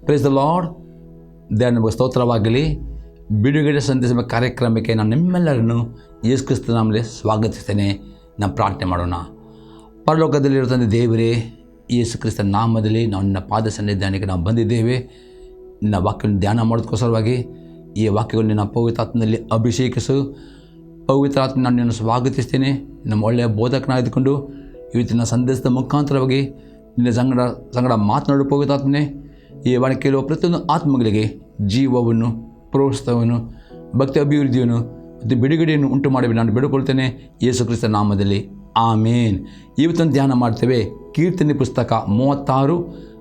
Price the lord. ದೇವರ ನಮಗೆ ಸ್ತೋತ್ರವಾಗಲಿ. ಬಿಡುಗಡೆ ಸಂದೇಶ ಕಾರ್ಯಕ್ರಮಕ್ಕೆ ನಾನು ನಿಮ್ಮೆಲ್ಲರನ್ನು ಯೇಸು ಕ್ರಿಸ್ತನ ನಾಮದಲ್ಲಿ ಸ್ವಾಗತಿಸ್ತೇನೆ. ನಾವು ಪ್ರಾರ್ಥನೆ ಮಾಡೋಣ. ಪರಲೋಕದಲ್ಲಿರೋ ತಂದೆ ದೇವರೇ, ಯೇಸು ಕ್ರಿಸ್ತನ ನಾಮದಲ್ಲಿ ನಾವು ನಿನ್ನ ಪಾದ ಸನ್ನಿಧಾನಕ್ಕೆ ನಾವು ಬಂದಿದ್ದೇವೆ. ನಿನ್ನ ವಾಕ್ಯವನ್ನು ಧ್ಯಾನ ಮಾಡೋದಕ್ಕೋಸ್ಕರವಾಗಿ ಈ ವಾಕ್ಯಗಳನ್ನು ನಿನ್ನ ಪವಿತ್ರಾತ್ಮನಲ್ಲಿ ಅಭಿಷೇಕಿಸು. ಪವಿತ್ರಾತ್ಮ ನಾನು ನಿನ್ನನ್ನು ಸ್ವಾಗತಿಸ್ತೇನೆ. ನಮ್ಮ ಒಳ್ಳೆಯ ಬೋಧಕನಾಗಿದ್ದುಕೊಂಡು ಇವತ್ತಿನ ಸಂದೇಶದ ಮುಖಾಂತರವಾಗಿ ನಿನ್ನ ಸಂಗಡ ಮಾತನಾಡುವ ಪವಿತ್ರಾತ್ಮನೇ, ಈ ವಾಕ್ಯ ಕೇಳುವ ಪ್ರತಿಯೊಂದು ಆತ್ಮಗಳಿಗೆ ಜೀವವನ್ನು, ಪ್ರೋತ್ಸಾಹವನ್ನು, ಭಕ್ತಿ ಅಭಿವೃದ್ಧಿಯನ್ನು ಮತ್ತು ಬಿಡುಗಡೆಯನ್ನು ಉಂಟು ಮಾಡಿ ನಾನು ಬೇಡಿಕೊಳ್ತೇನೆ ಯೇಸು ಕ್ರಿಸ್ತನ ನಾಮದಲ್ಲಿ, ಆಮೇನ್. ಇವತ್ತೊಂದು ಧ್ಯಾನ ಮಾಡ್ತೇವೆ ಕೀರ್ತನೆ ಪುಸ್ತಕ 36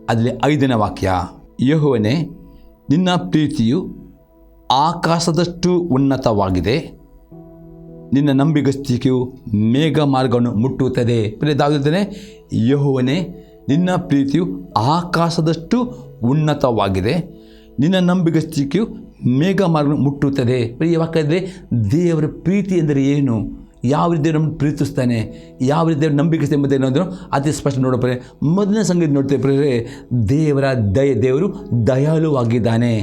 ಅದರಲ್ಲಿ 5ನೇ ವಾಕ್ಯ. ಯೆಹೋವನೇ, ನಿನ್ನ ಪ್ರೀತಿಯು ಆಕಾಶದಷ್ಟು ಉನ್ನತವಾಗಿದೆ, ನಿನ್ನ ನಂಬಿಗಸ್ತಿಕೆಯು ಮೇಘ ಮಾರ್ಗವನ್ನು ಮುಟ್ಟುತ್ತದೆ. ದಾವಿದನೇ, ಯೆಹೋವನೇ, ನಿನ್ನ ಪ್ರೀತಿಯು ಆಕಾಶದಷ್ಟು ಉನ್ನತವಾಗಿದೆ, ನಿನ್ನ ನಂಬಿಗಸ್ತಿಕೆಯು ಮೇಘ ಮಾರ್ಗ ಮುಟ್ಟುತ್ತದೆ. ಈ ವಾಕ್ಯದಲ್ಲಿ ದೇವರ ಪ್ರೀತಿ ಎಂದರೆ ಏನು, ಯಾವ ರೀತಿ ನಮ್ಮನ್ನು ಪ್ರೀತಿಸ್ತಾನೆ, ಯಾವ ರೀತಿ ನಂಬಿಕೆ ಎಂಬುದು ಏನಾದರೂ ಅತಿ ಸ್ಪಷ್ಟ ನೋಡೋಪ್ರೆ. ಮೊದಲನೇ ಸಂಗತಿ ನೋಡ್ತೇವೆ, ದೇವರ ದೇವರು ದಯಾಳುವಾಗಿದ್ದಾನೆ.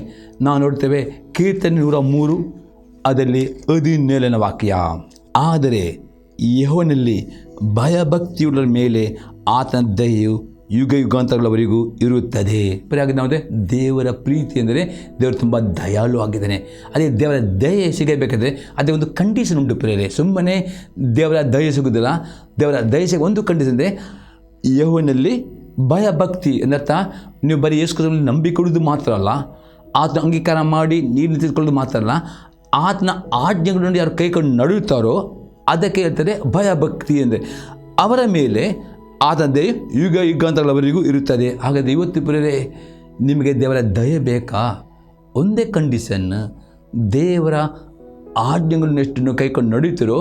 ನಾವು ನೋಡ್ತೇವೆ ಕೀರ್ತನೆ 103 ಅದರಲ್ಲಿ 17ನೇ ವಾಕ್ಯ. ಆದರೆ ಯೆಹೋವನಲ್ಲಿ ಭಯಭಕ್ತಿಯುಳ್ಳವರ ಮೇಲೆ ಆತನ ದಯೆಯು ಯುಗ ಯುಗಾಂತರಗಳವರೆಗೂ ಇರುತ್ತದೆ. ನಾವು ದೇವರ ಪ್ರೀತಿ ಎಂದರೆ ದೇವರು ತುಂಬ ದಯಾಳು ಆಗಿದ್ದಾನೆ. ಅದೇ ದೇವರ ದಯೆ ಸಿಗಬೇಕಾದ್ರೆ ಅದೇ ಒಂದು ಕಂಡೀಷನ್ ಉಂಟು ಪ್ರೇರೆ. ಸುಮ್ಮನೆ ದೇವರ ದಯೆ ಸಿಗೋದಿಲ್ಲ. ದೇವರ ದಯೆ ಸಿಗ ಒಂದು ಕಂಡೀಷನ್ ಇದೆ, ಯೆಹೋವನಲ್ಲಿ ಭಯಭಕ್ತಿ ಎಂದರ್ಥ ನೀವು ಬರೀ ಯೇಸು ಕ್ರಿಸ್ತನಲ್ಲಿ ನಂಬಿಕೊಳ್ಳೋದು ಮಾತ್ರ ಅಲ್ಲ, ಆತನ ಅಂಗೀಕಾರ ಮಾಡಿ ನೀರು ನಿಂತುಕೊಳ್ಳೋದು ಮಾತ್ರ ಅಲ್ಲ, ಆತನ ಆಜ್ಞೆಗಳನ್ನು ಯಾರು ಕೈಕೊಂಡು ನಡೆಯುತ್ತಾರೋ ಅದಕ್ಕೆ ಹೇಳ್ತಾರೆ ಭಯಭಕ್ತಿ ಅಂದರೆ. ಅವರ ಮೇಲೆ ಆತನ ದಯೆ ಯುಗ ಯುಗಾಂತರಗಳವರೆಗೂ ಇರುತ್ತದೆ. ಹಾಗಾದರೆ ಇವತ್ತು ಪ್ರಿಯರೇ, ನಿಮಗೆ ದೇವರ ದಯೆ ಬೇಕಾ? ಒಂದೇ ಕಂಡೀಷನ್, ದೇವರ ಆಜ್ಞೆಗಳನ್ನು ಎಷ್ಟು ಕೈಕೊಂಡು ನಡೆಯುತ್ತೀರೋ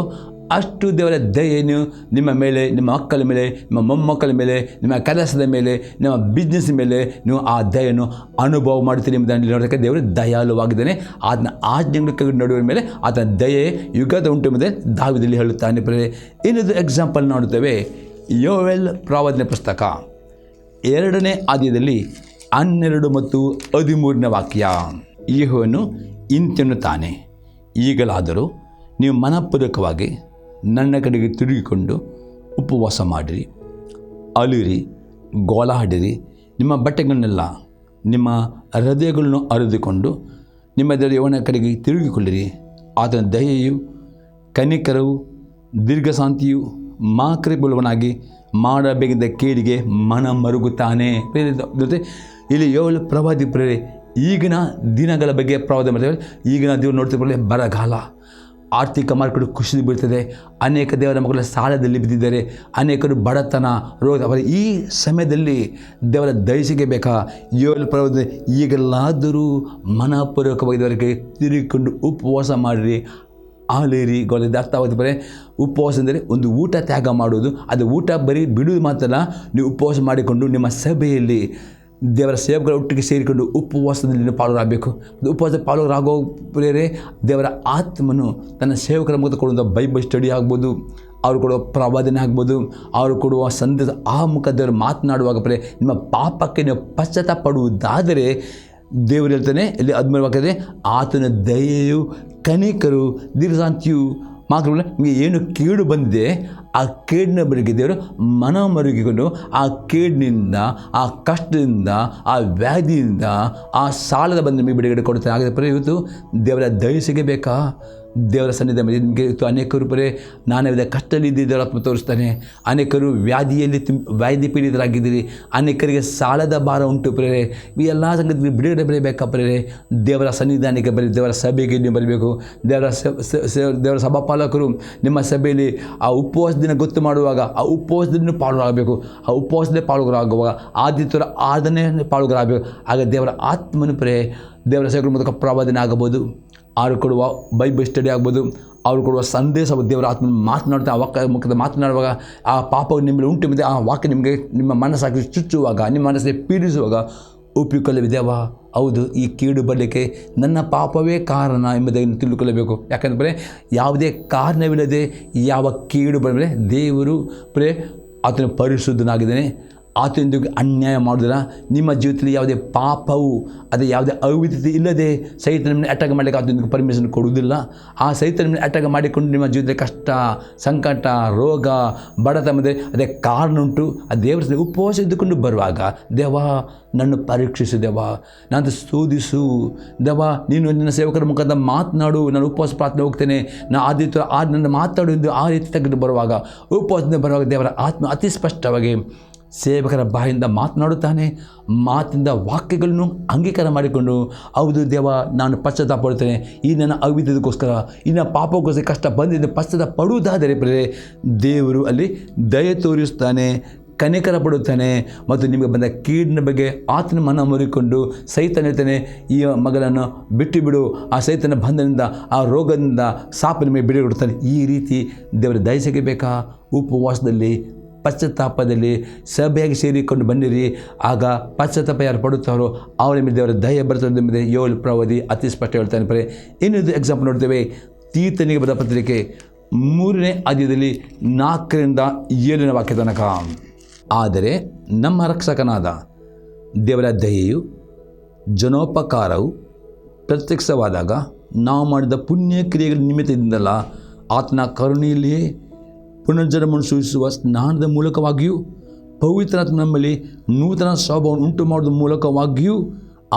ಅಷ್ಟು ದೇವರ ದಯೆಯನ್ನು ನಿಮ್ಮ ಮೇಲೆ, ನಿಮ್ಮ ಮಕ್ಕಳ ಮೇಲೆ, ನಿಮ್ಮ ಮೊಮ್ಮಕ್ಕಳ ಮೇಲೆ, ನಿಮ್ಮ ಕೆಲಸದ ಮೇಲೆ, ನಿಮ್ಮ ಬಿಸ್ನೆಸ್ ಮೇಲೆ ನೀವು ಆ ದಯೆಯನ್ನು ಅನುಭವ ಮಾಡ್ತೀರಿ ಎಂಬುದನ್ನು ನೋಡೋದಕ್ಕೆ ದೇವರು ದಯಾಳುವಾಗಿದ್ದಾನೆ. ಆತನ ಆಜ್ಞೆಗಳು ಕೈಗೊಂಡು ನಡೆಯುವ ಮೇಲೆ ಆತನ ದಯೆ ಯುಗದ ಉಂಟು ಎಂಬುದೇ ದಾವಿದಲ್ಲಿ ಹೇಳುತ್ತಾನೆ. ಪ್ರಿಯರೇ, ಇನ್ನೊಂದು ಎಕ್ಸಾಂಪಲ್ ನೋಡುತ್ತೇವೆ. ಯೋವೇಲ್ ಪ್ರವಾದನೆ ಪುಸ್ತಕ 2ನೇ ಅಧ್ಯಾಯದಲ್ಲಿ 12 ಮತ್ತು 13ನೇ ವಾಕ್ಯ. ಯೆಹೋವನು ಇಂತೆನ್ನುತ್ತಾನೆ, ಈಗಲಾದರೂ ನೀವು ಮನಪೂರ್ವಕವಾಗಿ ನನ್ನ ಕಡೆಗೆ ತಿರುಗಿಕೊಂಡು ಉಪವಾಸ ಮಾಡಿರಿ, ಅಲಿರಿ, ಗೋಳಾಡಿರಿ, ನಿಮ್ಮ ಬಟ್ಟೆಗಳನ್ನೆಲ್ಲ ನಿಮ್ಮ ಹೃದಯಗಳನ್ನು ಅರಿದುಕೊಂಡು ನಿಮ್ಮ ದೇವರ ಕಡೆಗೆ ತಿರುಗಿಕೊಳ್ಳಿರಿ. ಆತನ ದಯೆಯು ಕನಿಕರವು ದೀರ್ಘಶಾಂತಿಯು ಮಾಕರಿಬುಲವನಾಗಿ ಮಾಡಬೇಕಿದ್ದ ಕೇಡಿಗೆ ಮನ ಮರುಗುತ್ತಾನೆ. ಜೊತೆ ಇಲ್ಲಿ ಯೋವೇಲ್ ಪ್ರವಾದಿ ಪ್ರೇರೆ ಈಗಿನ ದಿನಗಳ ಬಗ್ಗೆ ಪ್ರವಾದ ಮಾಡ್ತೇವೆ. ಈಗಿನ ದೇವರು ನೋಡ್ತಿರ್ಬೋದು, ಬರಗಾಲ, ಆರ್ಥಿಕ ಮಾರ್ಕೆಟ್ ಕುಸಿದು ಬೀಳ್ತದೆ, ಅನೇಕ ದೇವರ ಮಕ್ಕಳ ಸಾಲದಲ್ಲಿ ಬಿದ್ದಿದ್ದಾರೆ, ಅನೇಕರು ಬಡತನ, ರೋಗ. ಅವರ ಈ ಸಮಯದಲ್ಲಿ ದೇವರ ದಯೆಗೆ ಬೇಕಾ? ಯೋವೇಲ್ ಪ್ರವಾದ ಈಗಲಾದರೂ ಮನಪೂರ್ವಕವಾಗಿ ದೇವರಿಗೆ ತಿರುಗಿಕೊಂಡು ಉಪವಾಸ ಮಾಡಿರಿ, ಆಲೇರಿ, ಗೋಲಿದ ಅರ್ಥವಾದ ಬರೀ ಉಪವಾಸ ಅಂದರೆ ಒಂದು ಊಟ ತ್ಯಾಗ ಮಾಡೋದು. ಅದು ಊಟ ಬರೀ ಬಿಡುವುದು ಮಾತ್ರ, ನೀವು ಉಪವಾಸ ಮಾಡಿಕೊಂಡು ನಿಮ್ಮ ಸಭೆಯಲ್ಲಿ ದೇವರ ಸೇವಕರ ಒಟ್ಟಿಗೆ ಸೇರಿಕೊಂಡು ಉಪವಾಸದಲ್ಲಿ ಪಾಲುರಾಗಬೇಕು. ಉಪವಾಸ ಪಾಲುರಾಗೋ ಪ್ರಿಯರೇ, ದೇವರ ಆತ್ಮನು ತನ್ನ ಸೇವಕರ ಮೂಲಕ ಕೊಡುವ ಬೈಬಲ್ ಸ್ಟಡಿ ಆಗ್ಬೋದು, ಅವರು ಕೊಡುವ ಪ್ರವಾದನೆ ಆಗ್ಬೋದು, ಅವರು ಕೊಡುವ ಸಂದೇಶ, ಆ ಮುಖ ದೇವರು ಮಾತನಾಡುವಾಗ ಪ್ರಿಯ ನಿಮ್ಮ ಪಾಪಕ್ಕೆ ನೀವು ಪಶ್ಚಾತ್ತಾಪ ಪಡುವುದಾದರೆ ದೇವರು ಹೇಳ್ತಾನೆ ಇಲ್ಲಿ 13ನೇ ವಾಕ್ಯದಲ್ಲಿ, ಆತನ ದಯೆಯು ಕನಿಕರು ದೀರ್ಘಶಾಂತಿಯು ಮಾತ್ರ ನಿಮಗೆ ಏನು ಕೇಡು ಬಂದಿದೆ ಆ ಕೇಡಿನ ಬಳಿಗೆ ದೇವರು ಮನ ಮರುಗಿಕೊಂಡು ಆ ಕೇಡಿನಿಂದ, ಆ ಕಷ್ಟದಿಂದ, ಆ ವ್ಯಾಧಿಯಿಂದ, ಆ ಸಾಲದ ಬಂದು ನಿಮಗೆ ಬಿಡುಗಡೆ ಕೊಡುತ್ತಾರೆ. ಹಾಗಾದರೆ ಇವತ್ತು ದೇವರ ದಯೆ ಸಿಗಬೇಕಾ? ದೇವರ ಸನ್ನಿಧಾನ ನಿಮಗೆ ಇವತ್ತು ಅನೇಕರು ಬರೀ ನಾನಾ ವಿಧ ಕಷ್ಟದಲ್ಲಿ ಇದ್ದಿದ್ದರ ತೋರಿಸ್ತಾನೆ. ಅನೇಕರು ವ್ಯಾಧಿ ಪೀಡಿತರಾಗಿದ್ದೀರಿ, ಅನೇಕರಿಗೆ ಸಾಲದ ಭಾರ ಉಂಟು ಪ್ರೇರೆ. ಈ ಎಲ್ಲ ಸಂಗತಿ ಬಿಡುಗಡೆ ಬರೀಬೇಕಾ ಪ್ರೇರೆ? ದೇವರ ಸನ್ನಿಧಾನಕ್ಕೆ ಬರೀ, ದೇವರ ಸಭೆಗೆ ನೀವು ಬರಬೇಕು. ದೇವರ ಸಭಾಪಾಲಕರು ನಿಮ್ಮ ಸಭೆಯಲ್ಲಿ ಆ ಉಪವಾಸ ದಿನ ಗೊತ್ತು ಮಾಡುವಾಗ ಆ ಉಪವಾಸದಿಂದ ಪಾಲುಗಾಗಬೇಕು. ಆ ಉಪವಾಸದೇ ಪಾಲುಗಾಗುವಾಗ ಆದಿತ್ಯರ ಆರಾಧನೆ ಪಾಲುಗಾಗಬೇಕು. ಆಗ ದೇವರ ಆತ್ಮನು ಪ್ರೇ ದೇವರ ಸೇವಕರ ಮೂಲಕ ಪ್ರವಾದನೆ ಆಗಬಹುದು, ಅವರು ಕೊಡುವ ಬೈಬಲ್ ಸ್ಟಡಿ ಆಗ್ಬೋದು, ಅವರು ಕೊಡುವ ಸಂದೇಶ ದೇವರ ಆತ್ಮ ಮಾತನಾಡ್ತಾ ಆ ವಾಕ್ಯ ಮುಖದ ಮಾತನಾಡುವಾಗ ಆ ಪಾಪ ನಿಮ್ಮಲ್ಲಿ ಉಂಟು ಬಿದ್ದ ಆ ವಾಕ್ಯ ನಿಮಗೆ ನಿಮ್ಮ ಮನಸ್ಸಾಗಿ ಚುಚ್ಚುವಾಗ, ನಿಮ್ಮ ಮನಸ್ಸಿಗೆ ಪೀಡಿಸುವಾಗ ಒಪ್ಪಿಕೊಳ್ಳವಿದೆಯವ, ಹೌದು ಈ ಕೀಡು ಬರಲಿಕ್ಕೆ ನನ್ನ ಪಾಪವೇ ಕಾರಣ ಎಂಬುದನ್ನು ತಿಳಿದುಕೊಳ್ಳಬೇಕು. ಯಾಕಂದರೆ ಯಾವುದೇ ಕಾರಣವಿಲ್ಲದೆ ಯಾವ ಕೀಡು ಬರಬೇಡ, ದೇವರು ಆತನು ಪರಿಶುದ್ಧನಾಗಿದ್ದಾನೆ, ಆತನಿಗೆ ಅನ್ಯಾಯ ಮಾಡೋದಿಲ್ಲ. ನಿಮ್ಮ ಜೀವಿತದಲ್ಲಿ ಯಾವುದೇ ಪಾಪವು ಅದೇ ಯಾವುದೇ ಅವಿದ್ಯತೆ ಇಲ್ಲದೆ ಸೈತಾನನ ಅಟ್ಯಾಕ್ ಮಾಡಲಿಕ್ಕೆ ಆತನಿಗೆ ಪರ್ಮಿಷನ್ ಕೊಡುವುದಿಲ್ಲ. ಆ ಸೈತಾನನ ಅಟ್ಯಾಕ್ ಮಾಡಿಕೊಂಡು ನಿಮ್ಮ ಜೀವಿತದಲ್ಲಿ ಕಷ್ಟ, ಸಂಕಟ, ರೋಗ, ಬಡತನ ಅದೇ ಕಾರಣ ಉಂಟು. ಆ ದೇವರ ಉಪವಾಸ ಇದ್ದುಕೊಂಡು ಬರುವಾಗ, ದೇವ ನನ್ನ ಪರೀಕ್ಷಿಸು, ದೇವ ನಾನು ಶೋಧಿಸು, ದೇವ ನೀನು ನನ್ನ ಸೇವಕರ ಮುಖಾಂತರ ಮಾತನಾಡು, ನಾನು ಉಪವಾಸ ಪ್ರಾರ್ಥನೆ ಹೋಗ್ತೇನೆ, ನಾನು ಆದಿತ್ಯ ನನ್ನ ಮಾತಾಡು ಎಂದು ಆ ರೀತಿ ತೆಗೆದು ಬರುವಾಗ, ಉಪವಾಸದಿಂದ ಬರುವಾಗ ದೇವರ ಆತ್ಮ ಅತಿ ಸ್ಪಷ್ಟವಾಗಿ ಸೇವಕರ ಬಾಯಿಂದ ಮಾತನಾಡುತ್ತಾನೆ. ಮಾತಿಂದ ವಾಕ್ಯಗಳನ್ನು ಅಂಗೀಕಾರ ಮಾಡಿಕೊಂಡು, ಹೌದು ದೇವ ನಾನು ಪಶ್ಚಾತ್ತಾಪ ಪಡುತ್ತೇನೆ, ಈ ನನ್ನ ಅವಿದ್ಯದಕ್ಕೋಸ್ಕರ, ಈ ನನ್ನ ಪಾಪಕ್ಕೋಸ್ಕರ ಕಷ್ಟ ಬಂದಿದ್ದ ಪಶ್ಚಾತ್ತಾಪ ಪಡುವುದಾದರೆ ದೇವರು ಅಲ್ಲಿ ದಯೆ ತೋರಿಸ್ತಾನೆ, ಕನಿಕರ ಪಡುತ್ತಾನೆ. ಮತ್ತು ನಿಮಗೆ ಬಂದ ಕೀಡಿನ ಬಗ್ಗೆ ಆತನ ಮನ ಮುರಿಕೊಂಡು ಸೈತಾನ ಹೇಳ್ತಾನೆ, ಈ ಮಗಳನ್ನು ಬಿಟ್ಟು ಬಿಡು, ಆ ಸೈತನ ಬಂಧನದಿಂದ, ಆ ರೋಗದಿಂದ ಸಾಪ ನಿಮಗೆ ಬಿಡುಗಡುತ್ತಾನೆ. ಈ ರೀತಿ ದೇವರ ದಯೆ ಸಿಗಬೇಕಾ? ಉಪವಾಸದಲ್ಲಿ, ಪಶ್ಚಾತ್ತಾಪದಲ್ಲಿ ಸಭೆಯಾಗಿ ಸೇರಿಕೊಂಡು ಬನ್ನಿರಿ. ಆಗ ಪಶ್ಚಾತ್ತಾಪ ಯಾರು ಪಡುತ್ತಾರೋ ಅವರ ಮೇಲೆ ದೇವರ ದಯೆ ಬರ್ತದೆ ಎಂಬುದೇ ಯೋಲ್ ಪ್ರವಾದಿ ಅತಿ ಸ್ಪಷ್ಟ ಹೇಳ್ತಾನೆ. ಇನ್ನೊಂದು ಎಕ್ಸಾಂಪಲ್ ನೋಡ್ತೇವೆ. ತೀತನಿಗೆ ಬರೆದ ಪತ್ರಿಕೆ 3ನೇ ಅಧ್ಯಾಯದಲ್ಲಿ 4ರಿಂದ 7ನೇ ವಾಕ್ಯ ತನಕ. ಆದರೆ ನಮ್ಮ ರಕ್ಷಕನಾದ ದೇವರ ದಯೆಯು ಜನೋಪಕಾರವು ಪ್ರತ್ಯಕ್ಷವಾದಾಗ ನಾವು ಮಾಡಿದ ಪುಣ್ಯ ಕ್ರಿಯೆಗಳ ನಿಮಿತ್ತದಿಂದಲ್ಲ, ಆತನ ಕರುಣೆಯಲ್ಲಿಯೇ ಪುನರ್ಜನ್ಮವನ್ನು ಸೂಚಿಸುವ ಸ್ನಾನದ ಮೂಲಕವಾಗಿಯೂ, ಪವಿತ್ರಾತ್ಮ ನಮ್ಮಲ್ಲಿ ನೂತನ ಸ್ವಭಾವವನ್ನು ಉಂಟು ಮಾಡೋದ್ರ ಮೂಲಕವಾಗಿಯೂ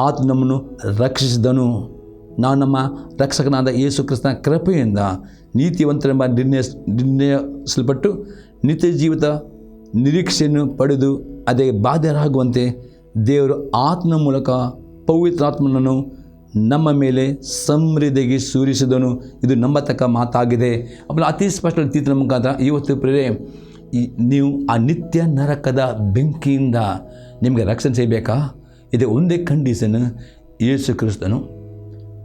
ಆತ ನಮ್ಮನ್ನು ರಕ್ಷಿಸಿದನು. ನಾವು ನಮ್ಮ ರಕ್ಷಕನಾದ ಯೇಸು ಕ್ರಿಸ್ತನ ಕೃಪೆಯಿಂದ ನೀತಿವಂತರೆಂಬ ನಿರ್ಣಯಿಸಲ್ಪಟ್ಟು ನಿತ್ಯ ಜೀವಿತ ನಿರೀಕ್ಷೆಯನ್ನು ಪಡೆದು ಅದೇ ಬಾಧ್ಯರಾಗುವಂತೆ ದೇವರು ಆತ್ಮನ ಮೂಲಕ ಪವಿತ್ರಾತ್ಮನನ್ನು ನಮ್ಮ ಮೇಲೆ ಸಮೃದ್ಧಿಗೆ ಸುರಿಸಿದನು. ಇದು ನಂಬತಕ್ಕ ಮಾತಾಗಿದೆ. ಆಮೇಲೆ ಅತಿ ಸ್ಪಷ್ಟ ತೀತನ ಮುಖಾಂತರ ಇವತ್ತು ನೀವು ಆ ನಿತ್ಯ ನರಕದ ಬೆಂಕಿಯಿಂದ ನಿಮಗೆ ರಕ್ಷಣೆ ಸಿಗಬೇಕಾ? ಇದೆ ಒಂದೇ ಕಂಡೀಷನ್. ಯೇಸು ಕ್ರಿಸ್ತನು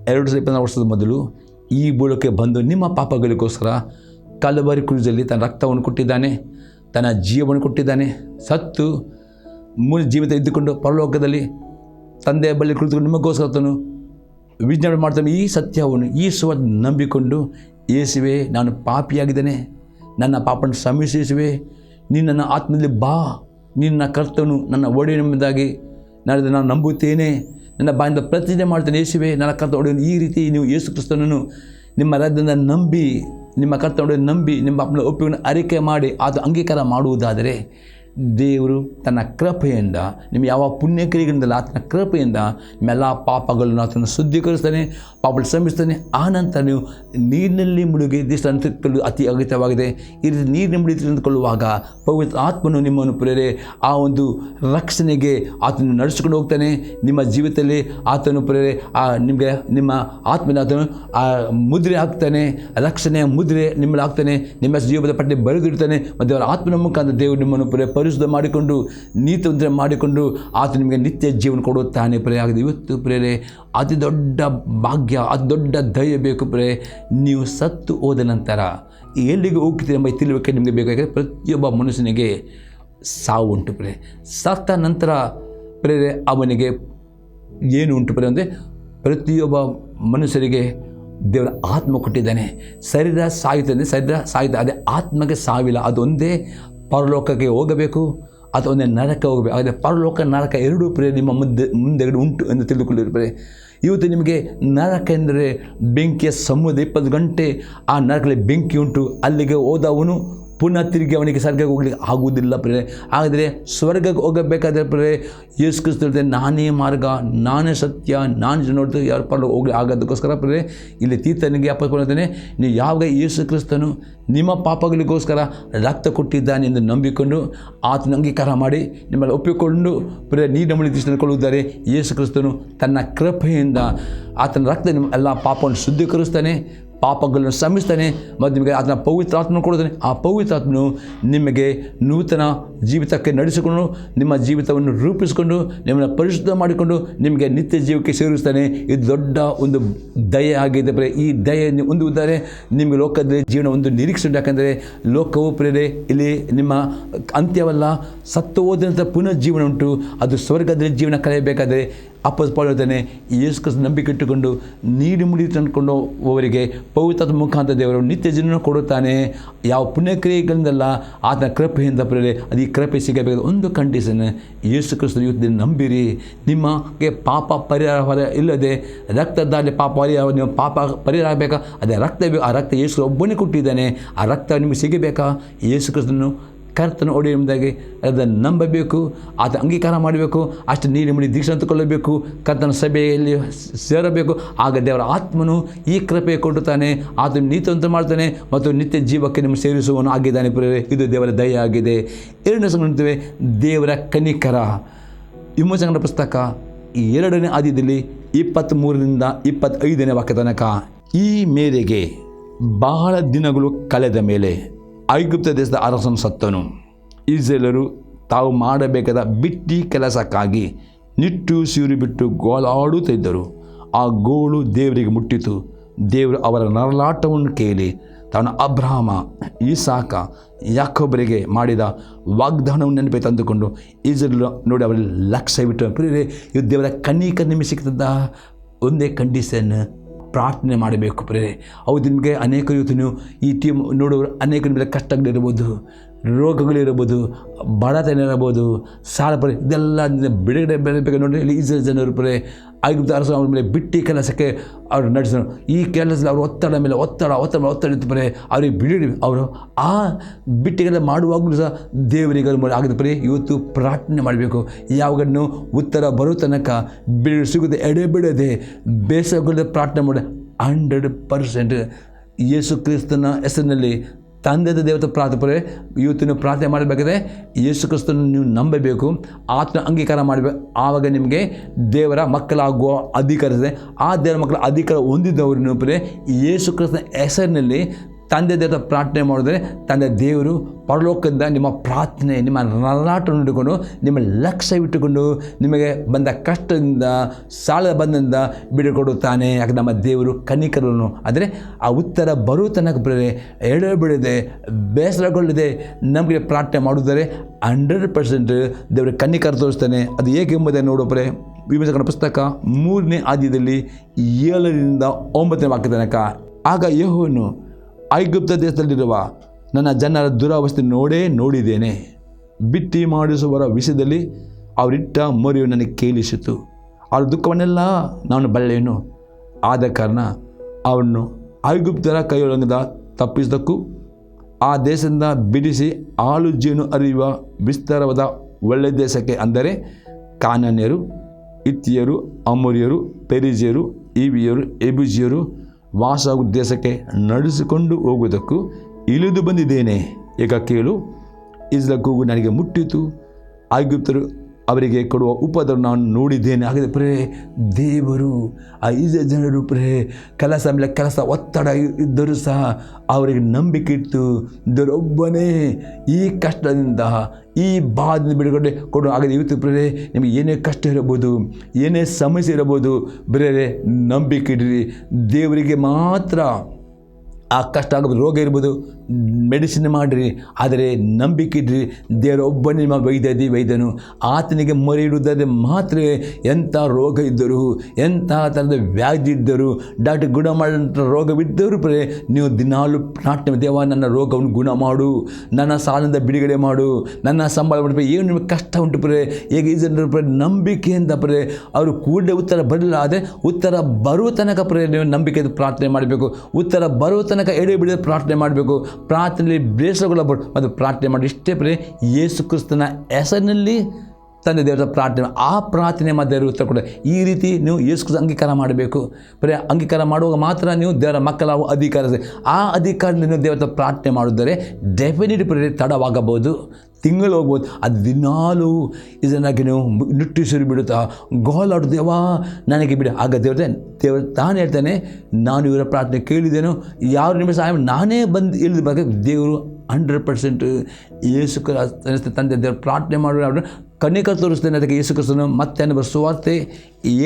2024 ವರ್ಷದ ಮೊದಲು ಈ ಬುಡಕ್ಕೆ ಬಂದು ನಿಮ್ಮ ಪಾಪಗಳಿಗೋಸ್ಕರ ಕಲ್ವರಿ ಕ್ರೂಜಲ್ಲಿ ತನ್ನ ರಕ್ತವನ್ನು ಕೊಟ್ಟಿದ್ದಾನೆ, ತನ್ನ ಜೀವವನ್ನು ಕೊಟ್ಟಿದ್ದಾನೆ. ಸತ್ತು ಮೂಲ ಜೀವಿತ ಇದ್ದುಕೊಂಡು ಪರಲೋಕದಲ್ಲಿ ತಂದೆಯ ಬಳಿ ಕುಳಿತುಕೊಂಡು ನಿಮಗೋಸ್ಕರ ತನು ವಿಜ್ಞಾಪನೆ ಮಾಡ್ತಾನೆ. ಈ ಸತ್ಯವನ್ನು, ಈ ಸುವ ನಂಬಿಕೊಂಡು, ಯೇಸುವೆ ನಾನು ಪಾಪಿಯಾಗಿದ್ದೇನೆ, ನನ್ನ ಪಾಪವನ್ನು ಕ್ಷಮಿಸುವೆ, ನೀನು ನನ್ನ ಆತ್ಮದಲ್ಲಿ ಬಾ, ನಿನ್ನ ಕರ್ತನು ನನ್ನ ಒಡೆಯನೆಂಬುದಾಗಿ ನಾನು ನಂಬುತ್ತೇನೆ, ನನ್ನ ಬಾಯಿಂದ ಪ್ರತಿಜ್ಞೆ ಮಾಡ್ತೇನೆ, ಯೇಸುವೆ ನನ್ನ ಕರ್ತ ಒಡೆಯನು. ಈ ರೀತಿ ನೀವು ಯೇಸು ಕ್ರಿಸ್ತನನ್ನು ನಿಮ್ಮ ಹೃದಯದಿಂದ ನಂಬಿ, ನಿಮ್ಮ ಕರ್ತ ಒಡೆಯನು ನಂಬಿ, ನಿಮ್ಮ ಪಾಪನ ಒಪ್ಪಿಗೆಯನ್ನು ಅರಿಕೆ ಮಾಡಿ ಅದು ಅಂಗೀಕಾರ ಮಾಡುವುದಾದರೆ ದೇವರು ತನ್ನ ಕೃಪೆಯಿಂದ, ನಿಮ್ಮ ಯಾವ ಪುಣ್ಯಕ್ರಿಯೆಗಳಿಂದಲ್ಲ ಆತನ ಕೃಪೆಯಿಂದ ನಿಮ್ಮೆಲ್ಲ ಪಾಪಗಳನ್ನು ಆತನ ಶುದ್ಧೀಕರಿಸ್ತಾನೆ, ಪಾಪಗಳು ಶ್ರಮಿಸ್ತಾನೆ. ಆನಂತರ ನೀವು ನೀರಿನಲ್ಲಿ ಮುಳುಗಿ ದೇಶ ಅಂತ್ಯಕೊಳ್ಳಲು ಅತಿ ಅಗತ್ಯವಾಗಿದೆ. ಈ ರೀತಿ ನೀರಿನ ಮುಳುಗಿ ತಿಳಿದುಕೊಳ್ಳುವಾಗ ಪವಿತ್ರ ಆತ್ಮನು ನಿಮ್ಮನ್ನು ಪ್ರೇರೆ ಆ ಒಂದು ರಕ್ಷಣೆಗೆ ಆತನು ನಡೆಸಿಕೊಂಡು ಹೋಗ್ತಾನೆ. ನಿಮ್ಮ ಜೀವಿತದಲ್ಲಿ ಆತನು ಪ್ರೇರೆ ನಿಮಗೆ ನಿಮ್ಮ ಆತ್ಮನ ಆತನು ಆ ಮುದ್ರೆ ಹಾಕ್ತಾನೆ, ರಕ್ಷಣೆಯ ಮುದ್ರೆ ನಿಮ್ಮಲ್ಲಿ ಹಾಕ್ತಾನೆ, ನಿಮ್ಮ ಜೀವದ ಪಟ್ಟಿ ಬರೆದಿಡ್ತಾನೆ. ಮತ್ತು ಅವರ ಆತ್ಮನ ಮುಖಾಂತರ ದೇವರು ನಿಮ್ಮನ್ನು ಪರಿಶುದ್ಧ ಮಾಡಿಕೊಂಡು ನೀತಿವಂತ ಮಾಡಿಕೊಂಡು ಆತ ನಿಮಗೆ ನಿತ್ಯ ಜೀವನ ಕೊಡುತ್ತಾನೆ. ಆಗಿದೆ ಇವತ್ತು ಪ್ರೇರೆ ಅತಿ ದೊಡ್ಡ ಭಾಗ್ಯ, ಅತಿ ದೊಡ್ಡ ದಯೆ ಬೇಕು ನೀವು ಸತ್ತು ಹೋದ ನಂತರ ಎಲ್ಲಿಗೆ ಹೋಗ್ತೀರಿ ಎಂಬ ತಿಳಿವಳಿಕೆ ನಿಮಗೆ ಬೇಕಾಗಿದೆ. ಪ್ರತಿಯೊಬ್ಬ ಮನುಷ್ಯನಿಗೆ ಸಾವು ಉಂಟು ಸತ್ತ ನಂತರ ಅವನಿಗೆ ಏನು ಉಂಟು ಅಂದರೆ ಪ್ರತಿಯೊಬ್ಬ ಮನುಷ್ಯರಿಗೆ ದೇವರ ಆತ್ಮ ಕೊಟ್ಟಿದ್ದಾನೆ. ಶರೀರ ಸಾಯುತ್ತದೆ, ಶರೀರ ಸಾಯುತ್ತೆ, ಅದೇ ಆತ್ಮಗೆ ಸಾವಿಲ್ಲ. ಅದೊಂದೇ ಪರಲೋಕಕ್ಕೆ ಹೋಗಬೇಕು, ಅಥವಾ ಒಂದೇ ನರಕ ಹೋಗಬೇಕು. ಆದರೆ ಪರಲೋಕ ನರಕ ಎರಡೂ ನಿಮ್ಮ ಮುಂದೆಗಡೆ ಉಂಟು ಎಂದು ತಿಳಿದುಕೊಳ್ಳಿರ್ತಾರೆ. ಇವತ್ತು ನಿಮಗೆ ನರಕ ಎಂದರೆ ಬೆಂಕಿಯ ಸಮುದ್ರ, 20 ಗಂಟೆ ಆ ನರಕದಲ್ಲಿ ಬೆಂಕಿ ಉಂಟು. ಅಲ್ಲಿಗೆ ಹೋದವನು ಪುನಃ ತಿರುಗಿ ಅವನಿಗೆ ಸ್ವರ್ಗಕ್ಕೆ ಹೋಗ್ಲಿಕ್ಕೆ ಆಗುವುದಿಲ್ಲ ಆದರೆ ಸ್ವರ್ಗಕ್ಕೆ ಹೋಗಬೇಕಾದ್ರೆ ಯೇಸು ಕ್ರಿಸ್ತ ಹೇಳ್ತಾರೆ, ನಾನೇ ಮಾರ್ಗ, ನಾನೇ ಸತ್ಯ, ನಾನು ನೋಡ್ತೇವೆ, ಯಾರು ಪರಲೋಕ ಹೋಗ್ಲಿ ಆಗೋದಕ್ಕೋಸ್ಕರ ಇಲ್ಲಿ ತೀತನಿಗೆ ಅಪ್ಪಸ್ಕೊಳ್ತಾನೆ, ನೀವು ಯಾವಾಗ ಯೇಸು ಕ್ರಿಸ್ತನು ನಿಮ್ಮ ಪಾಪಗಳಿಗೋಸ್ಕರ ರಕ್ತ ಕೊಟ್ಟಿದ್ದಾನೆ ಎಂದು ನಂಬಿಕೊಂಡು ಆತನ ಅಂಗೀಕಾರ ಮಾಡಿ ನಿಮ್ಮಲ್ಲಿ ಒಪ್ಪಿಕೊಂಡು ನೀರಿನ ಮುಳುಗಿ ತಿಳಿದುಕೊಳ್ಳುತ್ತಾರೆ. ಯೇಸು ಕ್ರಿಸ್ತನು ತನ್ನ ಕೃಪೆಯಿಂದ ಆತನ ರಕ್ತ ನಿಮ್ಮ ಎಲ್ಲ ಪಾಪವನ್ನು ಶುದ್ಧೀಕರಿಸ್ತಾನೆ, ಪಾಪಗಳನ್ನು ಶ್ರಮಿಸ್ತಾನೆ, ಮತ್ತು ನಿಮಗೆ ಆತನ ಪವಿತ್ರಾತ್ಮನ ಕೊಡುತ್ತಾನೆ. ಆ ಪವಿತ್ರಾತ್ಮನು ನಿಮಗೆ ನೂತನ ಜೀವಿತಕ್ಕೆ ನಡೆಸಿಕೊಂಡು ನಿಮ್ಮ ಜೀವಿತವನ್ನು ರೂಪಿಸಿಕೊಂಡು ನಿಮ್ಮನ್ನು ಪರಿಶುದ್ಧ ಮಾಡಿಕೊಂಡು ನಿಮಗೆ ನಿತ್ಯ ಜೀವಕ್ಕೆ ಸೇರಿಸ್ತಾನೆ. ಇದು ದೊಡ್ಡ ಒಂದು ದಯೆ ಆಗಿದೆ. ಈ ದಯೆ ಹೊಂದುವುದಾದರೆ ನಿಮಗೆ ಲೋಕದಲ್ಲಿ ಜೀವನ ಒಂದು ನಿರೀಕ್ಷೆ ಉಂಟು. ಯಾಕಂದರೆ ಲೋಕವು ಇಲ್ಲಿ ನಿಮ್ಮ ಅಂತ್ಯವಲ್ಲ, ಸತ್ತು ಹೋದಂಥ ಪುನಃ ಜೀವನ ಉಂಟು. ಅದು ಸ್ವರ್ಗದಲ್ಲಿ ಜೀವನ ಕಳೆಯಬೇಕಾದರೆ ಪೌಲ ಹೇಳ್ತಾನೆ, ಯೇಸು ಕ್ರಿಸ್ತ ನಂಬಿಕೆ ಇಟ್ಟುಕೊಂಡು ನೀಡಿ ಮುಡಿ ತಂದುಕೊಂಡು ಅವರಿಗೆ ಪವಿತ್ರ ಮುಖಾಂತರ ದೇವರು ನಿತ್ಯ ಜೀವನ ಕೊಡುತ್ತಾನೆ. ಯಾವ ಪುಣ್ಯಕ್ರಿಯೆಗಳಿಂದಲ್ಲ, ಆತನ ಕೃಪೆಯಿಂದ ಪ್ರೇರೆ. ಅದು ಈ ಕೃಪೆ ಸಿಗಬೇಕಾದ ಒಂದು ಕಂಡೀಷನ್, ಯೇಸು ಕ್ರಿಸ್ತ ಇವತ್ತು ನಂಬಿರಿ. ನಿಮಗೆ ಪಾಪ ಪರಿಹಾರ ಇಲ್ಲದೆ ರಕ್ತದಲ್ಲಿ ಪಾಪ ಪರಿಹಾರ, ನೀವು ಪಾಪ ಪರಿಹಾರ ಆಗಬೇಕಾ? ಅದೇ ರಕ್ತ ಬೇಕು. ಆ ರಕ್ತ ಯೇಸು ಒಬ್ಬನೇ ಕೊಟ್ಟಿದ್ದಾನೆ. ಆ ರಕ್ತ ನಿಮಗೆ ಸಿಗಬೇಕಾ? ಯೇಸು ಕ್ರಿಸ್ತನು ಕರ್ತನ ಒಡೆಯುವುದಾಗಿ ಅದನ್ನು ನಂಬಬೇಕು, ಆತ ಅಂಗೀಕಾರ ಮಾಡಬೇಕು, ಅಷ್ಟು ನೀಡಿ ಮುಡಿ ದೀಕ್ಷೆ ಅಂತಕೊಳ್ಳಬೇಕು, ಕರ್ತನ ಸಭೆಯಲ್ಲಿ ಸೇರಬೇಕು. ಆಗ ದೇವರ ಆತ್ಮನು ಈ ಕೃಪೆ ಕೊಡುತ್ತಾನೆ, ಆತನು ನೀತಿವಂತ ಮಾಡ್ತಾನೆ ಮತ್ತು ನಿತ್ಯ ಜೀವಕ್ಕೆ ನಿಮ್ಮ ಸೇರಿಸುವನು ಆಗಿದ್ದಾನೆ. ಇದು ದೇವರ ದಯೆ ಆಗಿದೆ. ಎರಡನೇ ಸಂಗತಿ, ದೇವರ ಕನಿಕರ. ವಿಮೋಚಕನ ಪುಸ್ತಕ 2ನೇ ಅಧ್ಯಾಯದಲ್ಲಿ 23ರಿಂದ 25ನೇ ವಾಕ್ಯ ತನಕ, ಈ ಮೇರೆಗೆ ಬಹಳ ದಿನಗಳು ಕಳೆದ ಮೇಲೆ ಐಗುಪ್ತ ದೇಶದ ಅರಸನು ಸತ್ತನು. ಇಸ್ರಾಯೇಲರು ತಾವು ಮಾಡಬೇಕಾದ ಬಿಟ್ಟಿ ಕೆಲಸಕ್ಕಾಗಿ ನಿಟ್ಟುಸಿರು ಬಿಟ್ಟು ಗೋಳಾಡುತ್ತಿದ್ದರು. ಆ ಗೋಳು ದೇವರಿಗೆ ಮುಟ್ಟಿತು. ದೇವರು ಅವರ ನರಳಾಟವನ್ನು ಕೇಳಿ ತಾನು ಅಬ್ರಹಾಮ, ಇಸಾಕ, ಯಾಕೋಬರಿಗೆ ಮಾಡಿದ ವಾಗ್ದಾನವನ್ನು ನೆನಪಿ ತಂದುಕೊಂಡು ಇಸ್ರಾಯೇಲ್ ನೋಡಿ ಅವರಲ್ಲಿ ಲಕ್ಷ್ಯವಿಟ್ಟು ಪ್ರಿಯರೇ, ಇದು ದೇವರ ಕನಿಕರ ನಿಮಗೆ ಸಿಗ್ತದ ಒಂದೇ ಕಂಡೀಷನ್, ಪ್ರಾರ್ಥನೆ ಮಾಡಬೇಕು ಪ್ರೇರೆ. ಹೌದು, ನಿಮಗೆ ಅನೇಕ ಇವತ್ತು ಈ ಟೀಮ್ ನೋಡೋರು ಅನೇಕ ನಿಮಗೆ ಕಷ್ಟಗಳಿರ್ಬೋದು, ರೋಗಗಳಿರ್ಬೋದು, ಬಡತನ ಇರಬಹುದು, ಸಾಲ ಇದೆಲ್ಲ ಬಿಡುಗಡೆ ಬೆಳಬೇಕು. ನೋಡಿ, ಇಲ್ಲಿ ಇಸ್ರಾಯೇಲ್ ಜನರು ಪ್ರೇರೆ ಐಗುಪ್ತ ಅರಸನ ಅವ್ರ ಮೇಲೆ ಬಿಟ್ಟಿ ಕೆಲಸಕ್ಕೆ ಅವರು ನಡೆಸಿದರು. ಈ ಕೆಲಸದಲ್ಲಿ ಅವರು ಒತ್ತಡ ಮೇಲೆ ಒತ್ತಡ ಇತ್ತು ಪ್ರೇರೆ. ಅವರಿಗೆ ಬಿಡಿ ಅವರು ಆ ಬಿಟ್ಟಿಗೆಲ್ಲ ಮಾಡುವಾಗಲೂ ಸಹ ದೇವರಿಗೆ ಆಗಿದ್ದು ಪ್ರೇರೆ. ಇವತ್ತು ಪ್ರಾರ್ಥನೆ ಮಾಡಬೇಕು. ಯಾವಾಗನ್ನು ಉತ್ತರ ಬರೋ ತನಕ ಬಿಡುಗಡೆ ಸಿಗುತ್ತೆ ಎಡೆಬಿಡದೆ ಬೇಸರಗೊಳ್ಳದೆ ಪ್ರಾರ್ಥನೆ ಮಾಡಿ 100% ಯೇಸು ಕ್ರಿಸ್ತನ ಹೆಸರಿನಲ್ಲಿ ತಂದೆದ ದೇವತೆ ಪ್ರಾರ್ಥನೆ. ಇವತ್ತು ನೀವು ಪ್ರಾರ್ಥನೆ ಮಾಡಬೇಕಾದ್ರೆ ಯೇಸು ಕ್ರಿಸ್ತನ ನೀವು ನಂಬಬೇಕು, ಆತನ ಅಂಗೀಕಾರ ಮಾಡಬೇಕು. ಆವಾಗ ನಿಮಗೆ ದೇವರ ಮಕ್ಕಳಾಗುವ ಅಧಿಕಾರ ಇದೆ. ಆ ದೇವರ ಮಕ್ಕಳ ಅಧಿಕಾರ ಹೊಂದಿದ್ದವರು ಪ್ರಿಯರೇ, ಯೇಸು ಕ್ರಿಸ್ತನ ಹೆಸರಿನಲ್ಲಿ ತಂದೆ ದೇವರ ಪ್ರಾರ್ಥನೆ ಮಾಡಿದ್ರೆ ತಂದೆ ದೇವರು ಪರಲೋಕದಿಂದ ನಿಮ್ಮ ಪ್ರಾರ್ಥನೆ, ನಿಮ್ಮ ನರಳಾಟವನ್ನು ಹಿಡಿಕೊಂಡು, ನಿಮ್ಮ ಲಕ್ಷ್ಯವಿಟ್ಟುಕೊಂಡು ನಿಮಗೆ ಬಂದ ಕಷ್ಟದಿಂದ, ಸಾಲದ ಬಂಧದಿಂದ ಬಿಡುಕೊಡುತ್ತಾನೆ. ಯಾಕೆ ನಮ್ಮ ದೇವರು ಕನಿಕರನು. ಆದರೆ ಆ ಉತ್ತರ ಬರುವ ತನಕ ಪ್ರೇರೆ ಎಡೆಬಿಡದೆ ಬೇಸರಗೊಳ್ಳದೆ ನಮಗೆ ಪ್ರಾರ್ಥನೆ ಮಾಡಿದರೆ 100% ದೇವರು ಕನಿಕರ ತೋರಿಸ್ತಾನೆ. ಅದು ಹೇಗೆ ಎಂಬುದನ್ನು ನೋಡೋಪ್ರೆ ವಿಮೋಚಕನ ಪುಸ್ತಕ 3ನೇ ಅಧ್ಯಾಯದಲ್ಲಿ 7ರಿಂದ 9ನೇ ವಾಕ್ಯ ತನಕ, ಆಗ ಯೆಹೋವನು ಐಗುಪ್ತ ದೇಶದಲ್ಲಿರುವ ನನ್ನ ಜನರ ದುರವಸ್ಥೆ ನೋಡಿದ್ದೇನೆ. ಬಿಟ್ಟಿ ಮಾಡಿಸುವವರ ವಿಷಯದಲ್ಲಿ ಅವರಿಟ್ಟ ಮೊರೆಯು ನನಗೆ ಕೇಳಿಸಿತು. ಅವರ ದುಃಖವನ್ನೆಲ್ಲ ನಾನು ಬಲ್ಲೆನು. ಆದ ಕಾರಣ ಅವನ್ನು ಐಗುಪ್ತರ ಕೈಯೊಳಗಿಂದ ತಪ್ಪಿಸೋದಕ್ಕೂ ಆ ದೇಶದಿಂದ ಬಿಡಿಸಿ ಹಾಲು ಜೇನು ಹರಿಯುವ ವಿಸ್ತಾರವಾದ ಒಳ್ಳೆಯ ದೇಶಕ್ಕೆ, ಅಂದರೆ ಕಾನಾನ್ಯರು, ಹಿತ್ತಿಯರು, ಅಮೋರಿಯರು, ಪೆರಿಜಿಯರು, ಈವಿಯರು, ಎಬೂಜಿಯರು ವಾಸವಾಗುವ ದೇಶಕ್ಕೆ ನಡೆಸಿಕೊಂಡು ಹೋಗುವುದಕ್ಕೂ ಇಳಿದು ಬಂದಿದ್ದೇನೆ. ಈಗ ಕೇಳು, ಇಸ್ರಾಯೇಲ್ ಕೂಗು ನನಗೆ ಮುಟ್ಟಿತು. ಐಗುಪ್ತರು ಅವರಿಗೆ ಕೊಡುವ ಉಪದ್ರ ನಾನು ನೋಡಿದ್ದೇನೆ. ಹಾಗೆ ಪ್ರೇ ದೇವರು ಆ ಇಸ್ರಾಯೇಲ್ ಜನರು ಪ್ರೇ ಕೆಲಸ ಮೇಲೆ ಕೆಲಸ ಒತ್ತಡ ಇದ್ದರೂ ಸಹ ಅವರಿಗೆ ನಂಬಿಕೆ ಇತ್ತು. ದೇವರೊಬ್ಬನೇ ಈ ಕಷ್ಟದಿಂದ, ಈ ಬಾಧೆಯಿಂದ ಬಿಡುಗಡೆ ಕೊಡು. ಹಾಗೆ ಇವತ್ತು ಪ್ರೇರೆ ನಿಮಗೆ ಏನೇ ಕಷ್ಟ ಇರಬಹುದು, ಏನೇ ಸಮಸ್ಯೆ ಇರಬಹುದು, ಬೇರೆ ನಂಬಿಕೆ ಇಡ್ರಿ. ದೇವರಿಗೆ ಮಾತ್ರ ಆ ಕಷ್ಟ ಆಗೋದು, ರೋಗ ಇರ್ಬೋದು, ಮೆಡಿಸಿನ್ ಮಾಡಿರಿ, ಆದರೆ ನಂಬಿಕೆ ಇಡ್ರಿ. ದೇವರೊಬ್ಬನೇ ನಿಮ್ಮ ವೈದ್ಯನು. ಆತನಿಗೆ ಮೊರೆ ಇಡುವುದಾದರೆ ಮಾತ್ರ ಎಂಥ ರೋಗ ಇದ್ದರು, ಎಂಥ ಥರದ ವ್ಯಾಧಿ ಇದ್ದರು, ಡಾಕ್ಟರ್ ಗುಣ ಮಾಡಿದಂಥ ರೋಗವಿದ್ದರೂ ಪ್ರೇ ನೀವು ದಿನಾಲು ಪ್ರಾರ್ಥನೆ, ದೇವ ನನ್ನ ರೋಗವನ್ನು ಗುಣ ಮಾಡು, ನನ್ನ ಸಾಲಿನಿಂದ ಬಿಡುಗಡೆ ಮಾಡು, ನನ್ನ ಸಂಬಳ ಬಿಡಬೇಕು. ಏನು ನಿಮಗೆ ಕಷ್ಟ ಉಂಟು ಪ್ರೇ, ಹೇಗೆ ಈ ಜನರು ಪ್ರೇ ನಂಬಿಕೆಯಿಂದ ಪ್ರೇ ಅವರು ಕೂಡಲೇ ಉತ್ತರ ಬರಲಿಲ್ಲ. ಆದರೆ ಉತ್ತರ ಬರುವ ತನಕ ಪ್ರೇ ನೀವು ನಂಬಿಕೆಯಿಂದ ಪ್ರಾರ್ಥನೆ ಮಾಡಬೇಕು. ಉತ್ತರ ಬರುವ ತನಕ ಎಡೆ ಬಿಡದೆ ಪ್ರಾರ್ಥನೆ ಮಾಡಬೇಕು. ಪ್ರಾರ್ಥನೆಯಲ್ಲಿ ಬೇಸರಗೊಳ್ಳಬಹುದು ಮತ್ತು ಪ್ರಾರ್ಥನೆ ಮಾಡಿ ಇಷ್ಟೇ ಪ್ರೇ ಯೇಸು ಕ್ರಿಸ್ತನ ಹೆಸರಿನಲ್ಲಿ ತಂದೆ ದೇವರ ಪ್ರಾರ್ಥನೆ, ಆ ಪ್ರಾರ್ಥನೆ ಮಧ್ಯೆ ಉತ್ತರ ಕೊಡ. ಈ ರೀತಿ ನೀವು ಯೇಸು ಕ್ರಿಸ್ತ ಅಂಗೀಕಾರ ಮಾಡಬೇಕು. ಬರೀ ಅಂಗೀಕಾರ ಮಾಡುವಾಗ ಮಾತ್ರ ನೀವು ದೇವರ ಮಕ್ಕಳಾಗುವ ಅಧಿಕಾರ ಇದೆ. ಆ ಅಧಿಕಾರದಲ್ಲಿ ನೀವು ದೇವರ ಪ್ರಾರ್ಥನೆ ಮಾಡಿದರೆ ಡೆಫಿನೆಟ್ ಪ್ರೇ ತಡವಾಗಬಹುದು, ತಿಂಗಳು ಹೋಗ್ಬೋದು. ಅದು ದಿನಾಲು ಇದನ್ನಾಗಿ ನೀವು ನಿಟ್ಟುಸಿರು ಬಿಡುತ್ತಾ ಗೋಲಾಡು, ದೇವಾ ನನಗೆ ಬಿಡು. ಆಗ ದೇವರು ತಾನು ಹೇಳ್ತಾನೆ, ನಾನು ಇವರ ಪ್ರಾರ್ಥನೆ ಕೇಳಿದ್ದೇನೋ, ಯಾರು ನಿಮ್ಮ ಸಹಾಯ ನಾನೇ ಬಂದು ಇಳಿದ. ದೇವರು 100% ಯೇಸು ತಂದೆ ದೇವರು ಪ್ರಾರ್ಥನೆ ಮಾಡೋರು ಕನಿಕರ ತೋರಿಸ್ತೇನೆ. ಅದಕ್ಕೆ ಯೇಸು ಕ್ರಿಸ್ತನು ಮತ್ತೆ ಸುವಾರ್ತೆ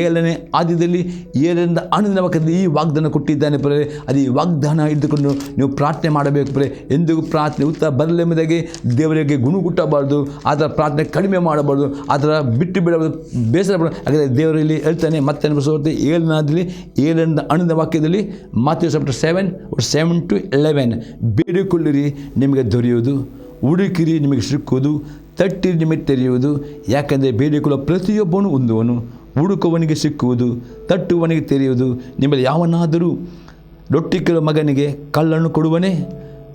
7ನೇ ಆದ್ಯದಲ್ಲಿ 7ರಿಂದ 11ನೇ ವಾಕ್ಯದಲ್ಲಿ ಈ ವಾಗ್ದಾನ ಕೊಟ್ಟಿದ್ದಾನೆ ಪ್ರಿಯರೇ. ಅದು ಈ ವಾಗ್ದಾನ ಇದ್ದುಕೊಂಡು ನೀವು ಪ್ರಾರ್ಥನೆ ಮಾಡಬೇಕು ಪ್ರಿಯರೇ. ಎಂದಿಗೂ ಪ್ರಾರ್ಥನೆ ಉತ್ತರ ಬರಲೆಂಬುದಾಗಿ ದೇವರಿಗೆ ಗುಣಗುಟ್ಟಬಾರ್ದು, ಅದರ ಪ್ರಾರ್ಥನೆ ಕಡಿಮೆ ಮಾಡಬಾರ್ದು, ಅದರ ಬಿಟ್ಟು ಬಿಡಬಾರ್ದು, ಬೇಸರ ಪಡಬಾರ್ದು. ಹಾಗಾದರೆ ದೇವರಲ್ಲಿ ಹೇಳ್ತಾನೆ ಮತ್ತೆ ಸುವಾರ್ತೆ 7ನೇ ಆದ್ಯದಲ್ಲಿ 7ರಿಂದ 11ನೇ ವಾಕ್ಯದಲ್ಲಿ ಮಾಥ್ಯೂ ಚಾಪ್ಟರ್ 7:7-11 ಬೇಡಿಕೊಳ್ಳಿರಿ ನಿಮಗೆ ದೊರೆಯುವುದು, ಹುಡುಕಿರಿ ನಿಮಗೆ ಸಿಕ್ಕುವುದು, ತಟ್ಟಿರಿ ನಿಮಗೆ ತೆರೆಯುವುದು. ಯಾಕೆಂದರೆ ಬೇಡಿಕೊಳ್ಳುವ ಪ್ರತಿಯೊಬ್ಬನು ಹೊಂದುವನು, ಹುಡುಕುವವನಿಗೆ ಸಿಕ್ಕುವುದು, ತಟ್ಟುವವನಿಗೆ ತೆರೆಯುವುದು. ನಿಮ್ಮಲ್ಲಿ ಯಾವನಾದರೂ ರೊಟ್ಟಿ ಕೇಳುವ ಮಗನಿಗೆ ಕಲ್ಲನ್ನು ಕೊಡುವನೇ?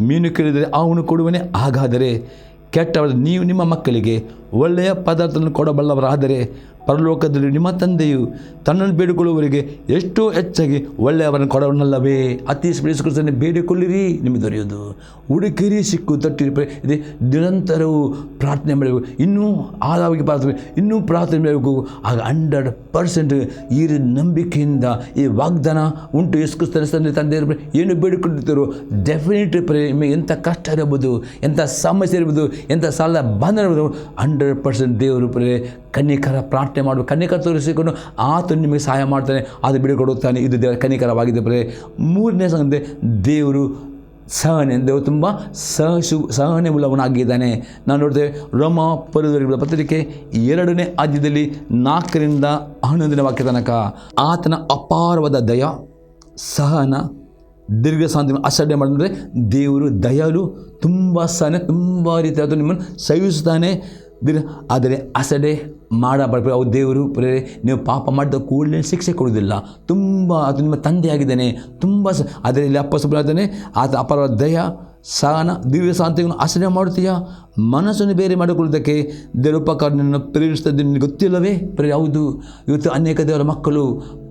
ಮೀನು ಕೇಳಿದರೆ ಅವನು ಕೊಡುವನೇ? ಹಾಗಾದರೆ ಕೆಟ್ಟವರ ನೀವು ನಿಮ್ಮ ಮಕ್ಕಳಿಗೆ ಒಳ್ಳೆಯ ಪದಾರ್ಥವನ್ನು ಕೊಡಬಲ್ಲವರಾದರೆ ಪರಲೋಕದಲ್ಲಿ ನಿಮ್ಮ ತಂದೆಯು ತನ್ನನ್ನು ಬೇಡಿಕೊಳ್ಳುವವರಿಗೆ ಎಷ್ಟೋ ಹೆಚ್ಚಾಗಿ ಒಳ್ಳೆಯವರನ್ನು ಕೊಡವನಲ್ಲವೇ? ಅತಿ ಸ್ಮರಿಸಿಕೊಳ್ಳಿ, ಬೇಡಿಕೊಳ್ಳಿರಿ ನಿಮಗೆ ದೊರೆಯುವುದು, ಹುಡುಕಿರಿ ಸಿಕ್ಕು, ತಟ್ಟಿರಿ. ಇದೆ ನಿರಂತರವೂ ಪ್ರಾರ್ಥನೆ ಮಾಡಬೇಕು, ಇನ್ನೂ ಆಳವಾಗಿ ಪ್ರಾರ್ಥನೆ, ಇನ್ನೂ ಪ್ರಾರ್ಥನೆ ಮಾಡಬೇಕು. ಆಗ 100% ಈ ನಂಬಿಕೆಯಿಂದ ಈ ವಾಗ್ದಾನ ಉಂಟು. ಯೇಸು ತಂದೆ ಏನು ಬೇಡಿಕೊಂಡಿರ್ತಾರೋ ಡೆಫಿನೆಟ್ ನಿಮಗೆ ಎಂಥ ಕಷ್ಟ ಇರಬಹುದು, ಎಂಥ ಸಮಸ್ಯೆ ಇರ್ಬೋದು, ಎಂಥ ಸಾಲ ಬಂಧನ ಇರ್ಬೋದು, 100% ದೇವರು ಕನ್ನಿಕರ ಪ್ರಾರ್ಥನೆ ಮಾಡಬೇಕು. ಕನ್ನಿಕರ ತೋರಿಸಿಕೊಂಡು ಆತನು ನಿಮಗೆ ಸಹಾಯ ಮಾಡ್ತಾನೆ, ಅದು ಬಿಡುಕೊಡುತ್ತಾನೆ. ಇದು ದೇವರ ಕನ್ನಿಕರವಾಗಿದೆ. 3ನೇ ಸಂಗತಿ, ದೇವರು ಸಹನೆ. ದೇವರು ತುಂಬ ಸಹನೆ ಉಳ್ಳವನಾಗಿದ್ದಾನೆ. ನಾನು ನೋಡ್ತೇವೆ ರೋಮ ಪತ್ರಿಕೆ 2ನೇ ಆದ್ಯದಲ್ಲಿ 4ರಿಂದ 11ನೇ ವಾಕ್ಯ ತನಕ, ಆತನ ಅಪಾರವಾದ ದಯ, ಸಹನ, ದೀರ್ಘಶಾಂತಿ, ಅಸಡ್ಡೆ ಮಾಡಿದ್ರೆ ದೇವರು ದಯಾಳು, ತುಂಬ ಸಹನೆ, ತುಂಬ ರೀತಿಯಾದ ನಿಮ್ಮನ್ನು ಸಹಿಸುತ್ತಾನೆ. ಆದರೆ ಅಸಡೆ ಮಾಡಬಾರ್ದು. ಅವು ದೇವರು ನೀವು ಪಾಪ ಮಾಡಿದ ಕೂಡಲೇ ಶಿಕ್ಷೆ ಕೊಡುವುದಿಲ್ಲ. ತುಂಬ ಅದು ನಿಮ್ಮ ತಂದೆಯಾಗಿದ್ದಾನೆ. ತುಂಬ ಅದರಲ್ಲಿ ಅಪ್ಪಸಬಾರ್ದಾನೆ. ಆತ ಅಪರ ದಯ, ಸಹನ, ದೀರ್ಘಶಾಂತಿಯನ್ನು ಆಶ್ರಯ ಮಾಡುತ್ತೀಯಾ? ಮನಸ್ಸನ್ನು ಬೇರೆ ಮಾಡಿಕೊಳ್ಳುವುದಕ್ಕೆ ದೇವರ ಉಪಕಾರವನ್ನು ಪ್ರೇರಿಸ್ತದೆ. ನಿಮಗೆ ಗೊತ್ತಿಲ್ಲವೇ? ಹೌದು, ಇವತ್ತು ಅನೇಕ ದೇವರ ಮಕ್ಕಳು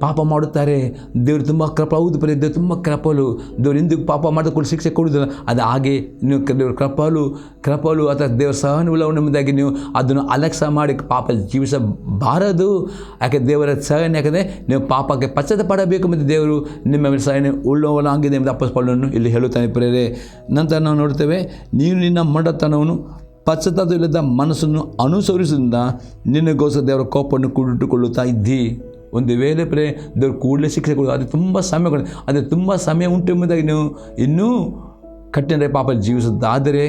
ಪಾಪ ಮಾಡುತ್ತಾರೆ. ದೇವರು ತುಂಬ ಕೃಪ. ಹೌದು ದೇವರು ತುಂಬ ಕೃಪಲು. ದೇವರು ಎಂದಿಗೂ ಪಾಪ ಮಾಡಿಕೊಂಡು ಶಿಕ್ಷೆ ಕೊಡುವುದಿಲ್ಲ. ಅದು ಹಾಗೆ ನೀವು ದೇವರು ಕೃಪಲು ಅಥವಾ ದೇವರ ಸಹನ ಉಳ್ಳವನೆಂಬುದಾಗಿ ನೀವು ಅದನ್ನು ಅಲಕ್ಷ್ಯ ಮಾಡಿ ಪಾಪ ಜೀವಿಸಬಾರದು. ಯಾಕೆ ದೇವರ ಸಹನೆ, ಯಾಕಂದರೆ ನೀವು ಪಾಪಕ್ಕೆ ಪಶ್ಚಾತ್ತಾಪ ಪಡಬೇಕು ಮತ್ತು ದೇವರು ನಿಮ್ಮ ಮೇಲೆ ಸಹನೆ ಉಳ್ಳವನಾಗಿದೆ ಎಂಬುದು ಅಪ್ಪಸ್ತಲನು ಇಲ್ಲಿ ಹೇಳುತ್ತಾನೆ ಪ್ರಿಯರೇ. ನಂತರ ನಾವು ನೋಡ್ತೇವೆ, ನೀನು ನಿನ್ನ ಮಡತನವನ್ನು ಪಶ್ಚಾತ್ತಾಪವಿಲ್ಲದ ಮನಸ್ಸನ್ನು ಅನುಸರಿಸುವುದರಿಂದ ನಿನಗೋಸ್ಕರ ದೇವರ ಕೋಪವನ್ನು ಕೂಡಿಟ್ಟುಕೊಳ್ಳುತ್ತಾ ಇದ್ದಿ. ಒಂದು ವೇಳೆ ದೇವರು ಕೂಡಲೇ ಶಿಕ್ಷೆ ಕೊಡೋದು, ಅದು ತುಂಬ ಸಮಯ ಅದೇ ತುಂಬ ಸಮಯ ಉಂಟು ಎಂಬುದಾಗಿ ನೀವು ಇನ್ನೂ ಕಠಿಣ ಪಾಪ ಜೀವಿಸುತ್ತಾದರೆ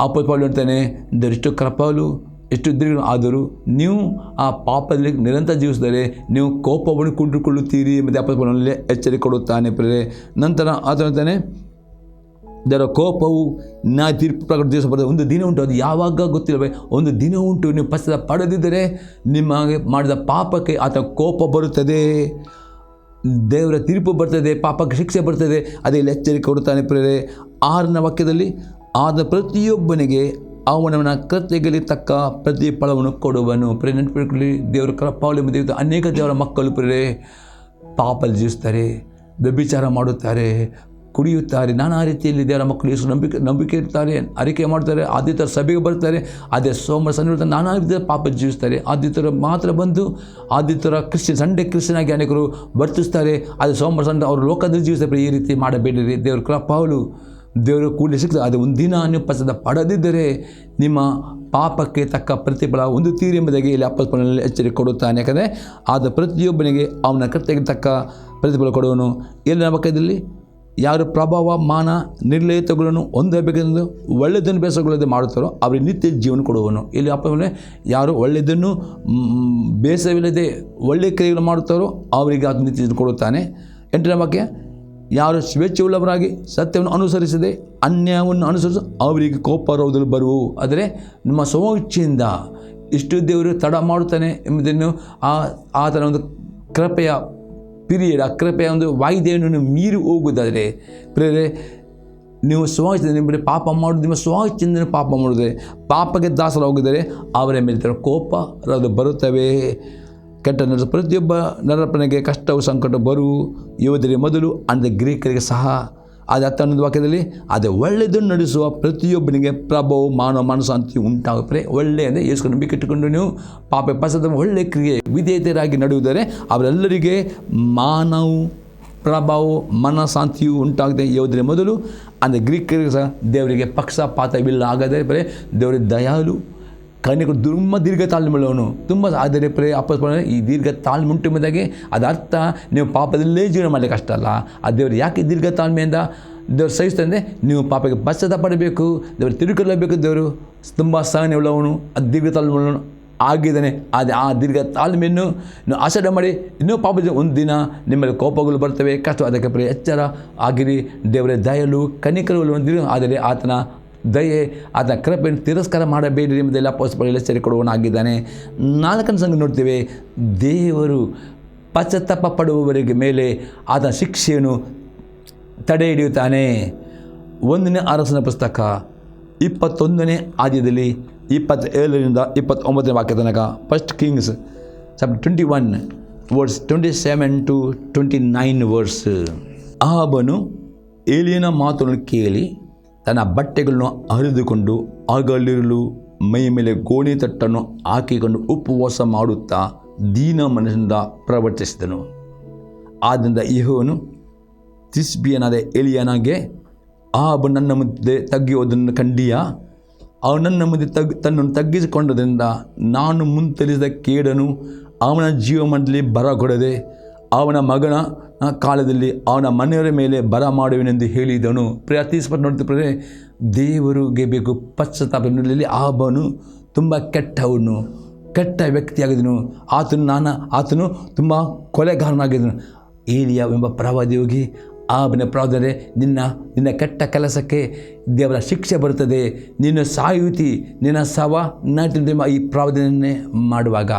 ಅಪ್ಪಸ್ತಲನು ಹೇಳ್ತಾನೆ, ದೇವರು ಎಷ್ಟು ಕೃಪಾಳು, ಎಷ್ಟು ದೀರ್ಘ, ಆದರೂ ನೀವು ಆ ಪಾಪದಲ್ಲಿ ನಿರಂತರ ಜೀವಿಸಿದರೆ ನೀವು ಕೋಪವನ್ನು ಕೂಡಿಕೊಳ್ಳುತ್ತೀರಿ ಎಂಬುದು ಅಪ್ಪಸ್ತಲನಲ್ಲಿ ಎಚ್ಚರಿಕೆ ಕೊಡುತ್ತಾನೆ ಪ್ರಿಯರೇ. ನಂತರ ಆತನು ಹೇಳ್ತಾನೆ, ದೇವರ ಕೋಪವು ನ್ಯಾಯ ತೀರ್ಪು ಪ್ರಕಟಿಸಬಾರದು. ಒಂದು ದಿನ ಉಂಟು, ಅದು ಯಾವಾಗ ಗೊತ್ತಿಲ್ಲವೇ? ಒಂದು ದಿನ ಉಂಟು. ನೀವು ಪಶ್ಚಾತ್ತಾಪ ಪಡೆದಿದ್ದರೆ ನಿಮಗೆ ಮಾಡಿದ ಪಾಪಕ್ಕೆ ಆತ ಕೋಪ ಬರುತ್ತದೆ, ದೇವರ ತೀರ್ಪು ಬರ್ತದೆ, ಪಾಪಕ್ಕೆ ಶಿಕ್ಷೆ ಬರ್ತದೆ. ಅದೇ ಎಚ್ಚರಿಕೆ ಕೊಡುತ್ತಾನೆ ಪ್ರಿಯರೇ. 6ನೇ ವಾಕ್ಯದಲ್ಲಿ, ಆದ ಪ್ರತಿಯೊಬ್ಬನಿಗೆ ಅವನವನ ಕೃತ್ಯಗಳಿಗೆ ತಕ್ಕ ಪ್ರತಿಫಲವನ್ನು ಕೊಡುವನು. ನೆನಪಿಕೊಳ್ಳಿ, ದೇವರ ಕೃಪಾವಳಿ ದೇವ ಅನೇಕ ದೇವರ ಮಕ್ಕಳು ಪಾಪಲ್ಲಿ ಜೀವಿಸ್ತಾರೆ, ವ್ಯಭಿಚಾರ ಮಾಡುತ್ತಾರೆ, ಕುಡಿಯುತ್ತಾರೆ, ನಾನಾ ರೀತಿಯಲ್ಲಿ ದೇವರ ಮಕ್ಕಳು ಯೇಸು ನಂಬಿಕೆ ಇರ್ತಾರೆ, ಅರಿಕೆ ಮಾಡ್ತಾರೆ, ಆದಿತ್ಯರ ಸಭೆಗೆ ಬರ್ತಾರೆ, ಅದೇ ಸೋಮವಾರ ಸಂಜೆ ನಾನಾ ರೀತಿಯ ಪಾಪ ಜೀವಿಸ್ತಾರೆ. ಆದಿತ್ಯರು ಮಾತ್ರ ಬಂದು ಆದಿತ್ಯರ ಸಂಡೇ ಕ್ರಿಶ್ಚಿಯನ್ ಆಗಿ ಅನೇಕರು ವರ್ತಿಸ್ತಾರೆ. ಅದೇ ಸೋಮವಾರ ಸಂಡೇ ಅವರು ಲೋಕದಲ್ಲಿ ಜೀವಿಸ್ತಾರೆ. ಈ ರೀತಿ ಮಾಡಬೇಡಿರಿ. ದೇವರ ಕೃಪಾವಳು ದೇವರು ಕೂಡಲೇ ಸಿಗ್ತದೆ. ಅದು ಒಂದು ದಿನ ನೀವು ಪಶ್ಚಾತ್ತಾಪ ಪಡೆದಿದ್ದರೆ ನಿಮ್ಮ ಪಾಪಕ್ಕೆ ತಕ್ಕ ಪ್ರತಿಫಲ ಹೊಂದುತ್ತೀರಿ ಎಂಬುದಾಗಿ ಇಲ್ಲಿ ಅಪ್ಪಸ್ತಲನಲ್ಲಿ ಎಚ್ಚರಿಕೆ ಕೊಡುತ್ತಾನೆ. ಯಾಕಂದರೆ ಆದ ಪ್ರತಿಯೊಬ್ಬನಿಗೆ ಅವನ ಕರ್ತವ್ಯಕ್ಕೆ ತಕ್ಕ ಪ್ರತಿಫಲ ಕೊಡುವನು. 7ನೇ ವಾಕ್ಯದಲ್ಲಿ, ಯಾರು ಪ್ರಭಾವ, ಮಾನ, ನಿರ್ಲಯತೆಗಳನ್ನು ಹೊಂದಬೇಕೆಂದು ಒಳ್ಳೆಯದನ್ನು ಬೇಸರಗೊಳ್ಳದೆ ಮಾಡುತ್ತಾರೋ ಅವರಿಗೆ ನಿತ್ಯ ಜೀವನ ಕೊಡುವನು. ಇಲ್ಲಿ ಅಪ್ಪನೇ ಯಾರು ಒಳ್ಳೆಯದನ್ನು ಬೇಸರವಿಲ್ಲದೆ ಒಳ್ಳೆಯ ಕ್ರಿಯೆಗಳು ಮಾಡುತ್ತಾರೋ ಅವರಿಗೆ ಅದು ನಿತ್ಯ ಜೀವನ ಕೊಡುತ್ತಾನೆ. 8ನೇ ವಾಕ್ಯ, ಯಾರು ಸ್ವೇಚ್ಛೆಯುಳ್ಳವರಾಗಿ ಸತ್ಯವನ್ನು ಅನುಸರಿಸದೆ ಅನ್ಯಾಯವನ್ನು ಅನುಸರಿಸಿ ಅವರಿಗೆ ಕೋಪರೋಧಗಳು ಬರುವು. ಆದರೆ ನಿಮ್ಮ ಸ್ವಇಚ್ಛೆಯಿಂದ ಇಷ್ಟು ದೇವರು ತಡ ಮಾಡುತ್ತಾನೆ ಎಂಬುದನ್ನು ಆತನ ಒಂದು ಕೃಪೆಯ ಪಿರಿಯಡ್, ಆ ಕೃಪೆಯ ಒಂದು ವಾಯಿದೆಯನ್ನು ಮೀರಿ ಹೋಗುವುದಾದರೆ ಪ್ರೇರೆ, ನೀವು ಸ್ವಇಚ್ಛೆಯಿಂದ ನಿಮ್ಮ ಪಾಪ ಮಾಡೋದು, ನಿಮ್ಮ ಸ್ವಇಚ್ಛೆಯಿಂದ ಪಾಪ ಮಾಡಿದರೆ, ಪಾಪಕ್ಕೆ ದಾಸರಾಗಿದ್ದರೆ ಅವರ ಮೇಲೆ ಕೋಪ ಬರುತ್ತವೆ. ಕೆಟ್ಟ ನಡೆಸ ಪ್ರತಿಯೊಬ್ಬ ನರಪನಿಗೆ ಕಷ್ಟವು ಸಂಕಟ ಬರುವು. ಯೋಧರಿಗೆ ಮೊದಲು ಅಂದ ಗ್ರೀಕರಿಗೆ ಸಹ. ಅದು 11ನೇ ವಾಕ್ಯದಲ್ಲಿ, ಅದೇ ಒಳ್ಳೆಯದನ್ನು ನಡೆಸುವ ಪ್ರತಿಯೊಬ್ಬನಿಗೆ ಪ್ರಭಾವ, ಮಾನವ ಮನಸ್ಸಾಂತಿ ಉಂಟಾಗುತ್ತದೆ. ಒಳ್ಳೆಯ ಅಂದರೆ ಯೇಸು ನಂಬಿಕೆ ಇಟ್ಟುಕೊಂಡು ನೀವು ಪಾಪ ಪಶ್ಚಾತ್ತಾಪ ಒಳ್ಳೆಯ ಕ್ರಿಯೆ ವಿಧೇಯತೆಯಾಗಿ ನಡೆಯುವುದರೆ ಅವರೆಲ್ಲರಿಗೆ ಮಾನವ ಪ್ರಭಾವ, ಮನಃಶಾಂತಿಯು ಉಂಟಾಗಿದೆ. ಯೋಧರಿಗೆ ಮೊದಲು ಅಂದರೆ ಗ್ರೀಕರಿಗೆ ಸಹ. ದೇವರಿಗೆ ಪಕ್ಷಪಾತವಿಲ್ಲ. ಹಾಗಾದರೆ ದೇವರಿಗೆ ದಯಾಳು, ಕನ್ಯಕರು ತುಂಬ ದೀರ್ಘ ತಾಳ್ಮೆಯುಳ್ಳವನು, ತುಂಬ ಆದರೆ ಈ ದೀರ್ಘ ತಾಳ್ಮೆ ಉಂಟು ಎಂಬುದಾಗಿ ಅದರ ಅರ್ಥ ನೀವು ಪಾಪದಲ್ಲೇ ಜೀವನ ಮಾಡಲಿಕ್ಕೆ ಅಷ್ಟ ಅಲ್ಲ. ಆ ದೇವರು ಯಾಕೆ ದೀರ್ಘ ತಾಳ್ಮೆಯಿಂದ ದೇವರು ಸಹಿಸ್ತಂದರೆ ನೀವು ಪಾಪಕ್ಕೆ ಪಶ್ಚಾತ್ತಾಪ ಪಡಬೇಕು, ದೇವರು ತಿರುಗಿಕೊಳ್ಳಬೇಕು. ದೇವರು ತುಂಬ ಸಹನೆ ಉಳ್ಳವನು, ಅದು ದೀರ್ಘ ತಾಳ್ಮೆ ಉಳ್ಳವನು ಆಗಿದ್ದಾನೆ. ಆದರೆ ಆ ದೀರ್ಘ ತಾಳ್ಮೆಯನ್ನು ನೀವು ಆಚರಣೆ ಮಾಡಿ ಇನ್ನೂ ಪಾಪದ ಒಂದು ದಿನ ನಿಮ್ಮಲ್ಲಿ ಕೋಪಗಳು ಬರ್ತವೆ, ಕಷ್ಟ. ಅದಕ್ಕೆ ಎಚ್ಚರ ಆಗಿರಿ. ದೇವರ ದಯಲು ಕನಿಕರು ಆದರೆ ಆತನ ದಯೆ ಆತನ ಕೃಪೆಯನ್ನು ತಿರಸ್ಕಾರ ಮಾಡಬೇಡಿ ಎಂಬುದೆಲ್ಲ ಅಪೊಸ್ತಲರು ಎಚ್ಚರಿಕೆ ಕೊಡುವವನಾಗಿದ್ದಾನೆ. 4ನೇ ಸಂಗತಿ ನೋಡ್ತೇವೆ, ದೇವರು ಪಶ್ಚಾತ್ತಾಪ ಪಡುವವರಿಗೆ ಮೇಲೆ ಆತನ ಶಿಕ್ಷೆಯನ್ನು ತಡೆ ಹಿಡಿಯುತ್ತಾನೆ. 1ನೇ ಅರಸನ ಪುಸ್ತಕ 21ನೇ ಆದ್ಯದಲ್ಲಿ 27ರಿಂದ 29ನೇ ವಾಕ್ಯ ತನಕ. First kings chapter 21 verse 27 to 29 verse. ಆಹಾಬನು ಏಲಿಯನ ಮಾತನ್ನು ಕೇಳಿ ತನ್ನ ಬಟ್ಟೆಗಳನ್ನು ಹರಿದುಕೊಂಡು ಹಗಲಿರುಳು ಮೈ ಮೇಲೆ ಗೋಣಿ ತಟ್ಟನ್ನು ಹಾಕಿಕೊಂಡು ಉಪವಾಸ ಮಾಡುತ್ತಾ ದೀನ ಮನಸ್ಸಿನಿಂದ ಪ್ರವರ್ತಿಸಿದನು. ಆದ್ದರಿಂದ ಯೆಹೋವನು ತಿಷ್ಬಿಯನಾದ ಎಲಿಯನಿಗೆ, ಆಹಾಬು ನನ್ನ ಮುಂದೆ ತಗ್ಗಿಯೋದನ್ನು ಕಂಡೀಯಾ? ಅವನು ನನ್ನ ಮುಂದೆ ತನ್ನನ್ನು ತಗ್ಗಿಸಿಕೊಂಡದ್ರಿಂದ ನಾನು ಮುಂತಿರಿಸಿದ ಕೇಡನು ಅವನ ಜೀವಮಾನದಲ್ಲಿ ಬರಗೊಡದೆ ಅವನ ಮಗನ ಕಾಲದಲ್ಲಿ ಅವನ ಮನೆಯವರ ಮೇಲೆ ಬರ ಮಾಡುವೆನೆಂದು ಹೇಳಿದನು. ಅತಿಸ್ಪಟ್ಟು ನೋಡ್ತಿದ್ರೆ ದೇವರಿಗೆ ಬೇಕು ಪಶ್ಚಾತ್ತಾಪ. ಆಹಾಬನು ತುಂಬ ಕೆಟ್ಟವನು, ಕೆಟ್ಟ ವ್ಯಕ್ತಿಯಾಗಿದ್ದನು. ಆತನು ತುಂಬ ಕೊಲೆಗಾರನಾಗಿದ್ದನು. ಏಲಿಯ ಎಂಬ ಪ್ರವಾದಿ ಹೋಗಿ ಆಹಾಬನ ಪ್ರವಾದನೆ, ನಿನ್ನ ಕೆಟ್ಟ ಕೆಲಸಕ್ಕೆ ದೇವರ ಶಿಕ್ಷೆ ಬರುತ್ತದೆ, ನೀನು ಸಾಯುತ್ತಿ, ನಿನ್ನ ಶವ ನಾಟಿನ ಈ ಪ್ರವಾದನೆ ಮಾಡುವಾಗ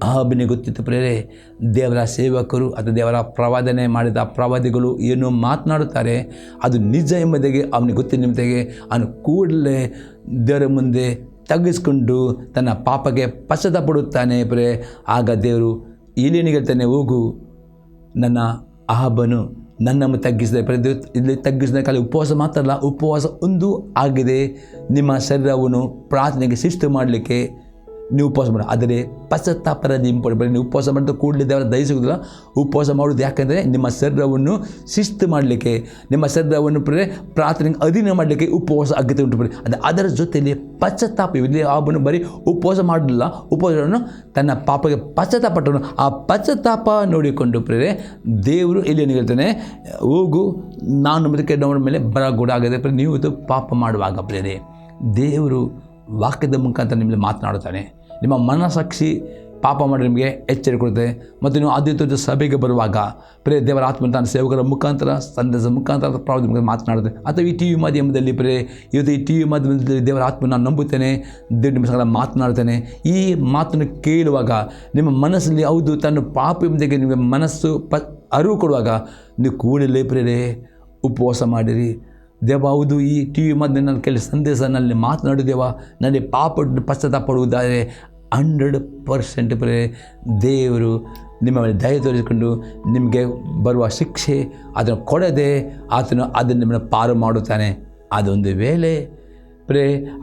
ಆಹಾಬನಿಗೆ ಗೊತ್ತಿತ್ತು ದೇವರ ಸೇವಕರು ಅಥವಾ ದೇವರ ಪ್ರವಾದನೆ ಮಾಡಿದ ಪ್ರವಾದಿಗಳು ಏನು ಮಾತನಾಡುತ್ತಾರೆ ಅದು ನಿಜ ಎಂಬುದಾಗಿ ಅವನಿಗೆ ಗೊತ್ತಿದ್ದ ನಿಮಿತ್ತಿಗೆ ಅವನು ಕೂಡಲೇ ದೇವರ ಮುಂದೆ ತಗ್ಗಿಸ್ಕೊಂಡು ತನ್ನ ಪಾಪಕ್ಕೆ ಪಶ್ಚಾತ್ತಾಪ ಪಡುತ್ತಾನೆ. ಆಗ ದೇವರು ಏಲಿಯನಿಗೆ ಹೇಳ್ತಾನೆ, ಹೋಗು, ನನ್ನ ಆಹಾಬನು ನನ್ನನ್ನು ತಗ್ಗಿಸಿದೆ. ಇಲ್ಲಿ ತಗ್ಗಿಸಿದ ಕಾಲ ಉಪವಾಸ ಮಾತ್ರ ಅಲ್ಲ, ಉಪವಾಸ ಒಂದು ಆಗಿದೆ. ನಿಮ್ಮ ಶರೀರವನ್ನು ಪ್ರಾರ್ಥನೆಗೆ ಶಿಸ್ತು ಮಾಡಲಿಕ್ಕೆ ನೀವು ಉಪವಾಸ ಮಾಡಿ. ಆದರೆ ಪಶ್ಚಾತ್ತಾಪದ ಇಂಪಾರ್ಟೆಂಟ್. ನೀವು ಉಪವಾಸ ಮಾಡಿದ ಕೂಡಲೇ ದೇವರ ದಯ ಸಿಗೋದಿಲ್ಲ. ಉಪವಾಸ ಮಾಡೋದು ಯಾಕೆಂದರೆ ನಿಮ್ಮ ಶರೀರವನ್ನು ಶಿಸ್ತು ಮಾಡಲಿಕ್ಕೆ, ನಿಮ್ಮ ಶರೀರವನ್ನು ಪ್ರಾರ್ಥನೆಗೆ ಅಧೀನ ಮಾಡಲಿಕ್ಕೆ ಉಪವಾಸ ಅಗತ್ಯ ಉಂಟು. ಅದರ ಜೊತೆಯಲ್ಲಿ ಪಶ್ಚಾತ್ತಾಪ. ಇಲ್ಲಿ ಆಹಾಬನು ಬರೀ ಉಪವಾಸ ಮಾಡಲಿಲ್ಲ, ಉಪವಾಸವನ್ನು ತನ್ನ ಪಾಪಕ್ಕೆ ಪಶ್ಚಾತ್ತಾಪಟ್ಟನು. ಆ ಪಶ್ಚಾತ್ತಾಪ ನೋಡಿಕೊಂಡು ದೇವರು ಎಲಿಯನಿಗೆ ಹೇಳ್ತಾನೆ, ಹೋಗು, ನಾನು ಮತ್ತೆ ಕೆಟ್ಟವರ ಮೇಲೆ ಬರಗೂಡ ಆಗದೆ. ನೀವು ಇದು ಪಾಪ ಮಾಡುವಾಗ ದೇವರು ವಾಕ್ಯದ ಮುಖಾಂತರ ನಿಮ್ಮಲ್ಲಿ ಮಾತನಾಡುತ್ತಾನೆ. ನಿಮ್ಮ ಮನಸಾಕ್ಷಿ ಪಾಪ ಮಾಡಿ ನಿಮಗೆ ಎಚ್ಚರಿಕೆ ಕೊಡುತ್ತೆ. ಮತ್ತು ನೀವು ಆದ್ಯತೆ ಸಭೆಗೆ ಬರುವಾಗ ದೇವರ ಆತ್ಮ ತನ್ನ ಸೇವಕರ ಮುಖಾಂತರ, ಸಂದೇಶದ ಮುಖಾಂತರ ಪ್ರವಾದ ಮಾತನಾಡುತ್ತೆ. ಅಥವಾ ಈ ಟಿ ವಿ ಮಾಧ್ಯಮದಲ್ಲಿ ಇವತ್ತು ಈ ಟಿ ವಿ ಮಾಧ್ಯಮದಲ್ಲಿ ದೇವರ ಆತ್ಮ ನಾನು ನಂಬುತ್ತೇನೆ, ದೇವ್ರ ನಿಮ್ಮ ಸಂಗಡ ಮಾತನಾಡ್ತೇನೆ. ಈ ಮಾತನ್ನು ಕೇಳುವಾಗ ನಿಮ್ಮ ಮನಸ್ಸಲ್ಲಿ ಹೌದು ತನ್ನ ಪಾಪ ಎಂಬುದಾಗಿ ನಿಮಗೆ ಮನಸ್ಸು ಅರಿವು ಕೊಡುವಾಗ ನೀವು ಕೂಡಲೇ ಉಪವಾಸ ಮಾಡಿರಿ. ದೇವ, ಹೌದು ಈ ಟಿ ವಿ ಮಧ್ಯೆ ನನ್ನ ಕೇಳಿ ಸಂದೇಶ ನಲ್ಲಿ ಮಾತನಾಡಿದೇವ, ನನಗೆ ಪಾಪ ಪಶ್ಚಾತ್ತಾಪ ಪಡುವುದಾದರೆ 100% ದೇವರು ನಿಮ್ಮ ಮೇಲೆ ದಯ ತೋರಿಸಿಕೊಂಡು ನಿಮಗೆ ಬರುವ ಶಿಕ್ಷೆ ಅದನ್ನು ಕೊಡದೆ ಆತನು ಅದನ್ನು ನಿಮ್ಮನ್ನು ಪಾರು ಮಾಡುತ್ತಾನೆ. ಅದೊಂದು ವೇಳೆ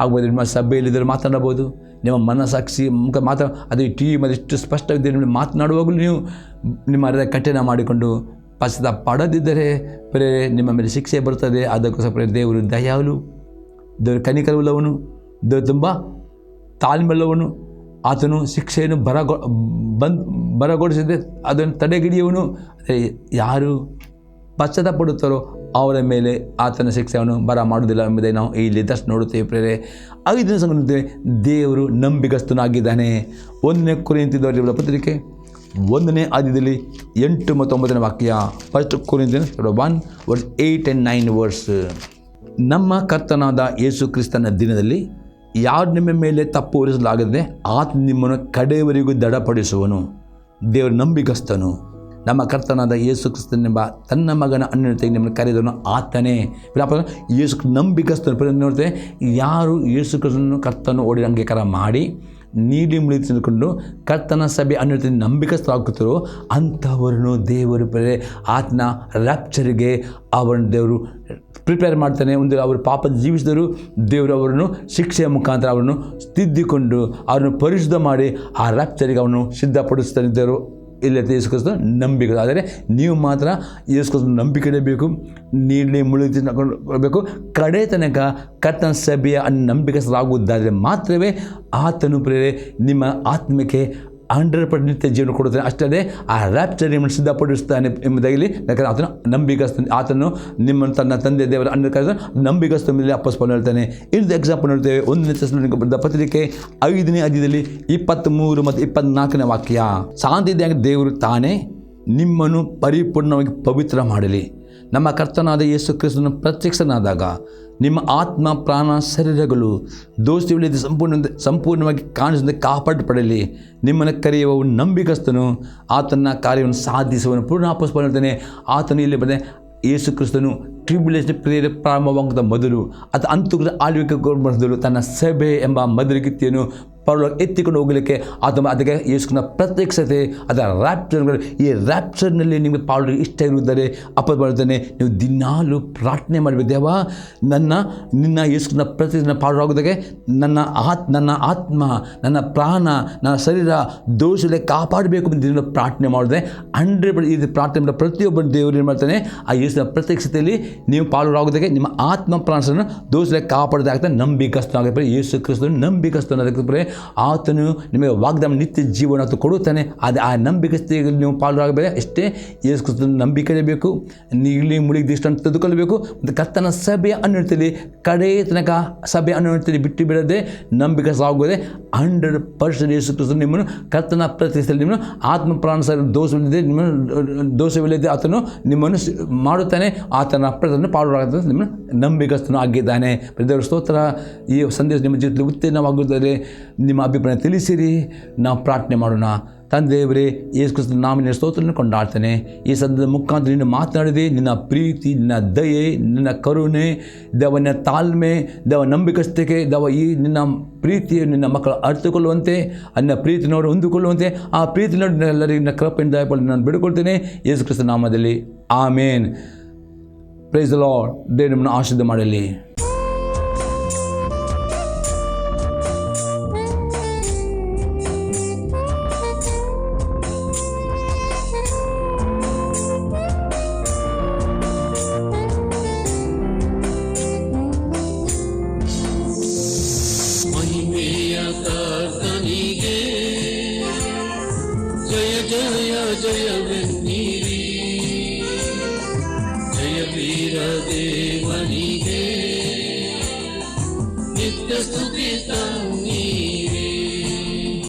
ಆಗ್ಬೋದು, ನಿಮ್ಮ ಸಭೆಯಲ್ಲಿದ್ದರೂ ಮಾತನಾಡಬಹುದು, ನಿಮ್ಮ ಮನಸ್ಸಾಕ್ಷಿ ಮುಖ ಅದು ಟಿ ವಿ ಮೇಲೆ ಇಷ್ಟು ಸ್ಪಷ್ಟವಿದ್ದರೆ ನಿಮಗೆ ಮಾತನಾಡುವಾಗಲೂ ನೀವು ನಿಮ್ಮ ಹೃದಯ ಕಠಿಣ ಮಾಡಿಕೊಂಡು ಪಶ್ಚಾತ್ತಾಪ ಪಡದಿದ್ದರೆ ನಿಮ್ಮ ಮೇಲೆ ಶಿಕ್ಷೆ ಬರ್ತದೆ. ಅದಕ್ಕೋಸ್ಕರ ದೇವರು ದಯಾಳು, ದೇವರು ಕನಿಕರವುಳ್ಳವನು, ದೇವರು ತುಂಬ ತಾಳ್ಮೆಯುಳ್ಳವನು. ಆತನು ಶಿಕ್ಷೆಯನ್ನು ಬರಗೊಡಿಸಿದೆ, ಅದನ್ನು ತಡೆಗಿಡಿಯುವನು. ಯಾರು ಪಶ್ಚಾತ್ತಾಪ ಪಡುತ್ತಾರೋ ಅವರ ಮೇಲೆ ಆತನ ಶಿಕ್ಷೆಯನ್ನು ಬರ ಮಾಡುವುದಿಲ್ಲ ಎಂಬುದೇ ನಾವು ಇಲ್ಲಿ ದರ್ಶನ ನೋಡುತ್ತೇವೆ. 5ನೇ ಸಂಗತಿ, ದೇವರು ನಂಬಿಗಸ್ತನಾಗಿದ್ದಾನೆ. 1ನೇ ಕೊರಿಂಥದವರ ಪತ್ರಿಕೆ 1ನೇ ಆದ್ಯದಲ್ಲಿ 8 ಮತ್ತು 9ನೇ ವಾಕ್ಯ. First Corinthians 1 verse 8 and 9 verse. ನಮ್ಮ ಕರ್ತನಾದ ಯೇಸು ಕ್ರಿಸ್ತನ ದಿನದಲ್ಲಿ ಯಾರು ನಿಮ್ಮ ಮೇಲೆ ತಪ್ಪು ಹೊರಿಸಲಾಗದೆ ಆತ ನಿಮ್ಮನ್ನು ಕಡೆಯವರೆಗೂ ದೃಢಪಡಿಸುವನು. ದೇವರು ನಂಬಿಗಸ್ತನು. ನಮ್ಮ ಕರ್ತನಾದ ಯೇಸು ಕ್ರಿಸ್ತನೆಂಬ ತನ್ನ ಮಗನ ಅನ್ಯತೆಗೆ ನಿಮ್ಮನ್ನು ಕರೆದವನು ಆತನೇ. ಯೇಸು ನಂಬಿಗಸ್ತನು. ನೋಡ್ತೇವೆ, ಯಾರು ಯೇಸು ಕ್ರಿಸ್ತನನ್ನು ಕರ್ತನು ಓಡಿ ಅಂಗೀಕಾರ ಮಾಡಿ ನೀಡಿ ಮುಳಿ ತಿಳ್ಕೊಂಡು ಕರ್ತನ ಸಭೆ ಅನ್ಯತೆ ನಂಬಿಕಸ್ಥರಾಗುತ್ತಾರೋ ಅಂಥವರನ್ನು ದೇವರು ಆತನ ರ್ಯಾಪ್ಚರಿಗೆ ಅವರನ್ನು ದೇವರು ಪ್ರಿಪೇರ್ ಮಾಡ್ತಾನೆ. ಒಂದು ಅವರು ಪಾಪ ಜೀವಿಸಿದರು, ದೇವರು ಅವರನ್ನು ಶಿಕ್ಷೆಯ ಮುಖಾಂತರ ಅವರನ್ನು ತಿದ್ದಿಕೊಂಡು ಅವರನ್ನು ಪರಿಶುದ್ಧ ಮಾಡಿ ಆ ರ್ಯಾಪ್ಚರಿಗೆ ಅವನು ಸಿದ್ಧಪಡಿಸ್ತಾನೆ. ದೇವರು ಇಲ್ಲದೆ ಯೇಸು ಕ್ರಿಸ್ತ ನಂಬಿಕೆ. ಆದರೆ ನೀವು ಮಾತ್ರ ಯೇಸು ಕ್ರಿಸ್ತ ನಂಬಿಕೆ ಇಡಬೇಕು, ನೀಡಲಿ ಮುಳುಗಬೇಕು. ಕಡೆ ತನಕ ಕರ್ತನ ಸಭೆಯ ನಂಬಿಕಸ್ಥರಾಗುವುದಾದರೆ ಮಾತ್ರವೇ ಆತನು ಪ್ರೇರೆ ನಿಮ್ಮ ಆತ್ಮಕ್ಕೆ 100% ನಿತ್ಯ ಜೀವನ ಕೊಡುತ್ತಾನೆ. ಅಷ್ಟೇ ಆ ರ್ಯಾಪ್ಚರ್ ನಿಮ್ಮನ್ನು ಸಿದ್ಧಪಡಿಸ್ತಾನೆ ಎಂಬುದಾಗಿ, ಯಾಕಂದರೆ ಆತನು ನಂಬಿಕಸ್ತ. ಆತನು ನಿಮ್ಮನ್ನು ತನ್ನ ತಂದೆ ದೇವರ ನಂಬಿಕಸ್ತ ಮೇಲೆ ಅಪ್ಪಸ್ಪಾಲ್ ಹೇಳ್ತಾನೆ. ಇನ್ನೊಂದು ಎಕ್ಸಾಂಪಲ್ ನೋಡ್ತೇವೆ. 1ನೇ ಥೆಸಲೋನಿಕ ಬರೆದ ಪತ್ರಿಕೆ 5ನೇ ಅಧ್ಯಾಯದಲ್ಲಿ 23 ಮತ್ತು 24ನೇ ವಾಕ್ಯ. ಶಾಂತಿಯಾಗಿ ದೇವರು ತಾನೇ ನಿಮ್ಮನ್ನು ಪರಿಪೂರ್ಣವಾಗಿ ಪವಿತ್ರ ಮಾಡಲಿ. ನಮ್ಮ ಕರ್ತನಾದ ಯೇಸು ಕ್ರಿಸ್ತನ ಪ್ರತ್ಯಕ್ಷನಾದಾಗ ನಿಮ್ಮ ಆತ್ಮ ಪ್ರಾಣ ಶರೀರಗಳು ದೋಷವಿಲ್ಲದೆ ಸಂಪೂರ್ಣವಾಗಿ ಕಾಣಿಸದೆ ಕಾಪಾಡಪಡಲಿ. ನಿಮ್ಮನ್ನು ಕರೆಯುವ ನಂಬಿಕಸ್ತನು ಆತನ ಕಾರ್ಯವನ್ನು ಸಾಧಿಸುವನು. ಪೂರ್ಣ ಅಪೊಸ್ತಲನು ಹೇಳ್ತಾನೆ, ಆತನು ಇಲ್ಲಿ ಬಂದರೆ ಯೇಸು ಕ್ರಿಸ್ತನು ಟ್ರಿಬ್ಯುಲೇಷನ್ ಪ್ರಾರಂಭವಾಗುವ ಮೊದಲು ಅಥವಾ ಅಂತುಗಳ ಆಳ್ವಿಕೆ ಮೊದಲು ತನ್ನ ಸಭೆ ಎಂಬ ಮಧುರಗೀತೆಯನ್ನು ಪರಲೋಕ ಎತ್ತಿಕೊಂಡು ಹೋಗಲಿಕ್ಕೆ ಅದಕ್ಕೆ ಯೇಸುವಿನ ಪ್ರತ್ಯಕ್ಷತೆ, ಅದರ ರ್ಯಾಪ್ಚರ್ಗಳು. ಈ ರ್ಯಾಪ್ಚರ್ನಲ್ಲಿ ನಿಮಗೆ ಪಾಲ್ಗೊಳ್ಳಲು ಇಷ್ಟ ಇರುವುದರೆ ಅಪ್ಪಳ್ತಾನೆ, ನೀವು ದಿನಾಲು ಪ್ರಾರ್ಥನೆ ಮಾಡಬೇಕು. ದೇವ, ನಿನ್ನ ಯೇಸುವಿನ ಪ್ರತ್ಯಕ್ಷನ ಪಾಲ್ಗೊಳ್ಳೋದಕ್ಕೆ ನನ್ನ ಆತ್ಮ, ನನ್ನ ಪ್ರಾಣ, ನನ್ನ ಶರೀರ ದೋಷದಲ್ಲಿ ಕಾಪಾಡಬೇಕು ಅಂತ ದಿನ ಪ್ರಾರ್ಥನೆ ಮಾಡಿದ್ರೆ 100% ಇದು ಪ್ರಾರ್ಥನೆ ಮಾಡಿದ ಪ್ರತಿಯೊಬ್ಬರು ದೇವರು ಏನು ಮಾಡ್ತಾನೆ, ಆ ಯೇಸುವಿನ ಪ್ರತ್ಯಕ್ಷತೆಯಲ್ಲಿ ನೀವು ಪಾಲ್ಗೊಳ್ಳೋದಕ್ಕೆ ನಿಮ್ಮ ಆತ್ಮ ಪ್ರಾಣವನ್ನು ದೋಷದಲ್ಲಿ ಕಾಪಾಡೋದೇ ಆಗ್ತದೆ. ನಂಬಿಕಸ್ತನಾಗಬೇಕು. ಯೇಸು ಕ್ರಿಸ್ತನು ನಂಬಿಕಸ್ತನಾಗಬೇಕು. ಆತನು ನಿಮಗೆ ವಾಗ್ದಾನ ನಿತ್ಯ ಜೀವನ ಕೊಡುತ್ತಾನೆ. ಅದು ಆ ನಂಬಿಕತೆಗೆ ನೀವು ಪಾಲ್ಗೊಳ್ಳಬೇಕು. ಎಷ್ಟೇ ಯೇಸು ಕ್ರಿಸ್ತನ ನಂಬಿಕೆ ಇರಬೇಕು, ನೀಲಿ ಮುಳುಗಿ ದೃಷ್ಟಿಯನ್ನು ತೆಗೆದುಕೊಳ್ಳಬೇಕು. ಮತ್ತು ಕರ್ತನ ಸಭೆಯ ಅನ್ವಯತೆಯಲ್ಲಿ ಕಡೆ ತನಕ ಸಭೆಯ ಅನ್ವಯತೆಯಲ್ಲಿ ಬಿಟ್ಟು ಬಿಡದೆ ನಂಬಿಕಸಾಗುವುದೇ 100% ಯೇಸು ಕ್ರಿಸ್ತನು ನಿಮ್ಮನ್ನು ಕರ್ತನ ಪ್ರತಿಷ್ಠೆಯಲ್ಲಿ ನಿಮ್ಮನ್ನು ಆತ್ಮ ಪ್ರಾಣ ದೋಷವಿಲ್ಲದೆ ಆತನು ನಿಮ್ಮನ್ನು ಮಾಡುತ್ತಾನೆ. ಆತನ ಪ್ರತಿಯನ್ನು ಪಾಲ್ಗೊಳ್ಳುತ್ತದೆ. ನಿಮ್ಮನ್ನು ನಂಬಿಕಸ್ತನು ಆಗಿದ್ದಾನೆ. ದೇವರ ಸ್ತೋತ್ರ. ಈ ಸಂದೇಶ ನಿಮ್ಮ ಜೀವಿತದಲ್ಲಿ ಉತ್ತೀರ್ಣವಾಗುತ್ತದೆ. ನಿಮ್ಮ ಅಭಿಪ್ರಾಯ ತಿಳಿಸಿರಿ. ನಾವು ಪ್ರಾರ್ಥನೆ ಮಾಡೋಣ. ತಂದೆಯವರೇ, ಯೇಸು ಕ್ರಿಸ್ತನ ನಾಮದ ಸ್ತೋತ್ರವನ್ನು ಕೊಂಡಾಡ್ತಾನೆ. ಈ ಸಂದರ್ಭದ ಮುಖಾಂತರ ನೀನು ಮಾತನಾಡಿದೆ. ನಿನ್ನ ಪ್ರೀತಿ, ನಿನ್ನ ದಯೆ, ನಿನ್ನ ಕರುಣೆ, ನಿನ್ನ ತಾಳ್ಮೆ, ನಂಬಿಕಸ್ಥಿಕೆ, ಈ ನಿನ್ನ ಪ್ರೀತಿಯನ್ನು ನಿನ್ನ ಮಕ್ಕಳು ಅರ್ಥಕೊಳ್ಳುವಂತೆ, ನಿನ್ನ ಪ್ರೀತಿನವರು ಹೊಂದಿಕೊಳ್ಳುವಂತೆ, ಆ ಪ್ರೀತಿನವರು ಎಲ್ಲರಿಗೂ ನಿನ್ನ ಕೃಪೆಯಿಂದ ದಯಪಾಲಿಸಿ ನಾನು ಬಿಡುಕೊಳ್ತೇನೆ ಯೇಸು ಕ್ರಿಸ್ತನ ನಾಮದಲ್ಲಿ. ಆಮೇನ್. Praise the lord. ದೇವರು ನಿಮ್ಮನ್ನು ಆಶೀರ್ವಾದ ಮಾಡಲಿ. ದೇವನಿಗೆ ನಿತ್ಯ ಸ್ತುತಿ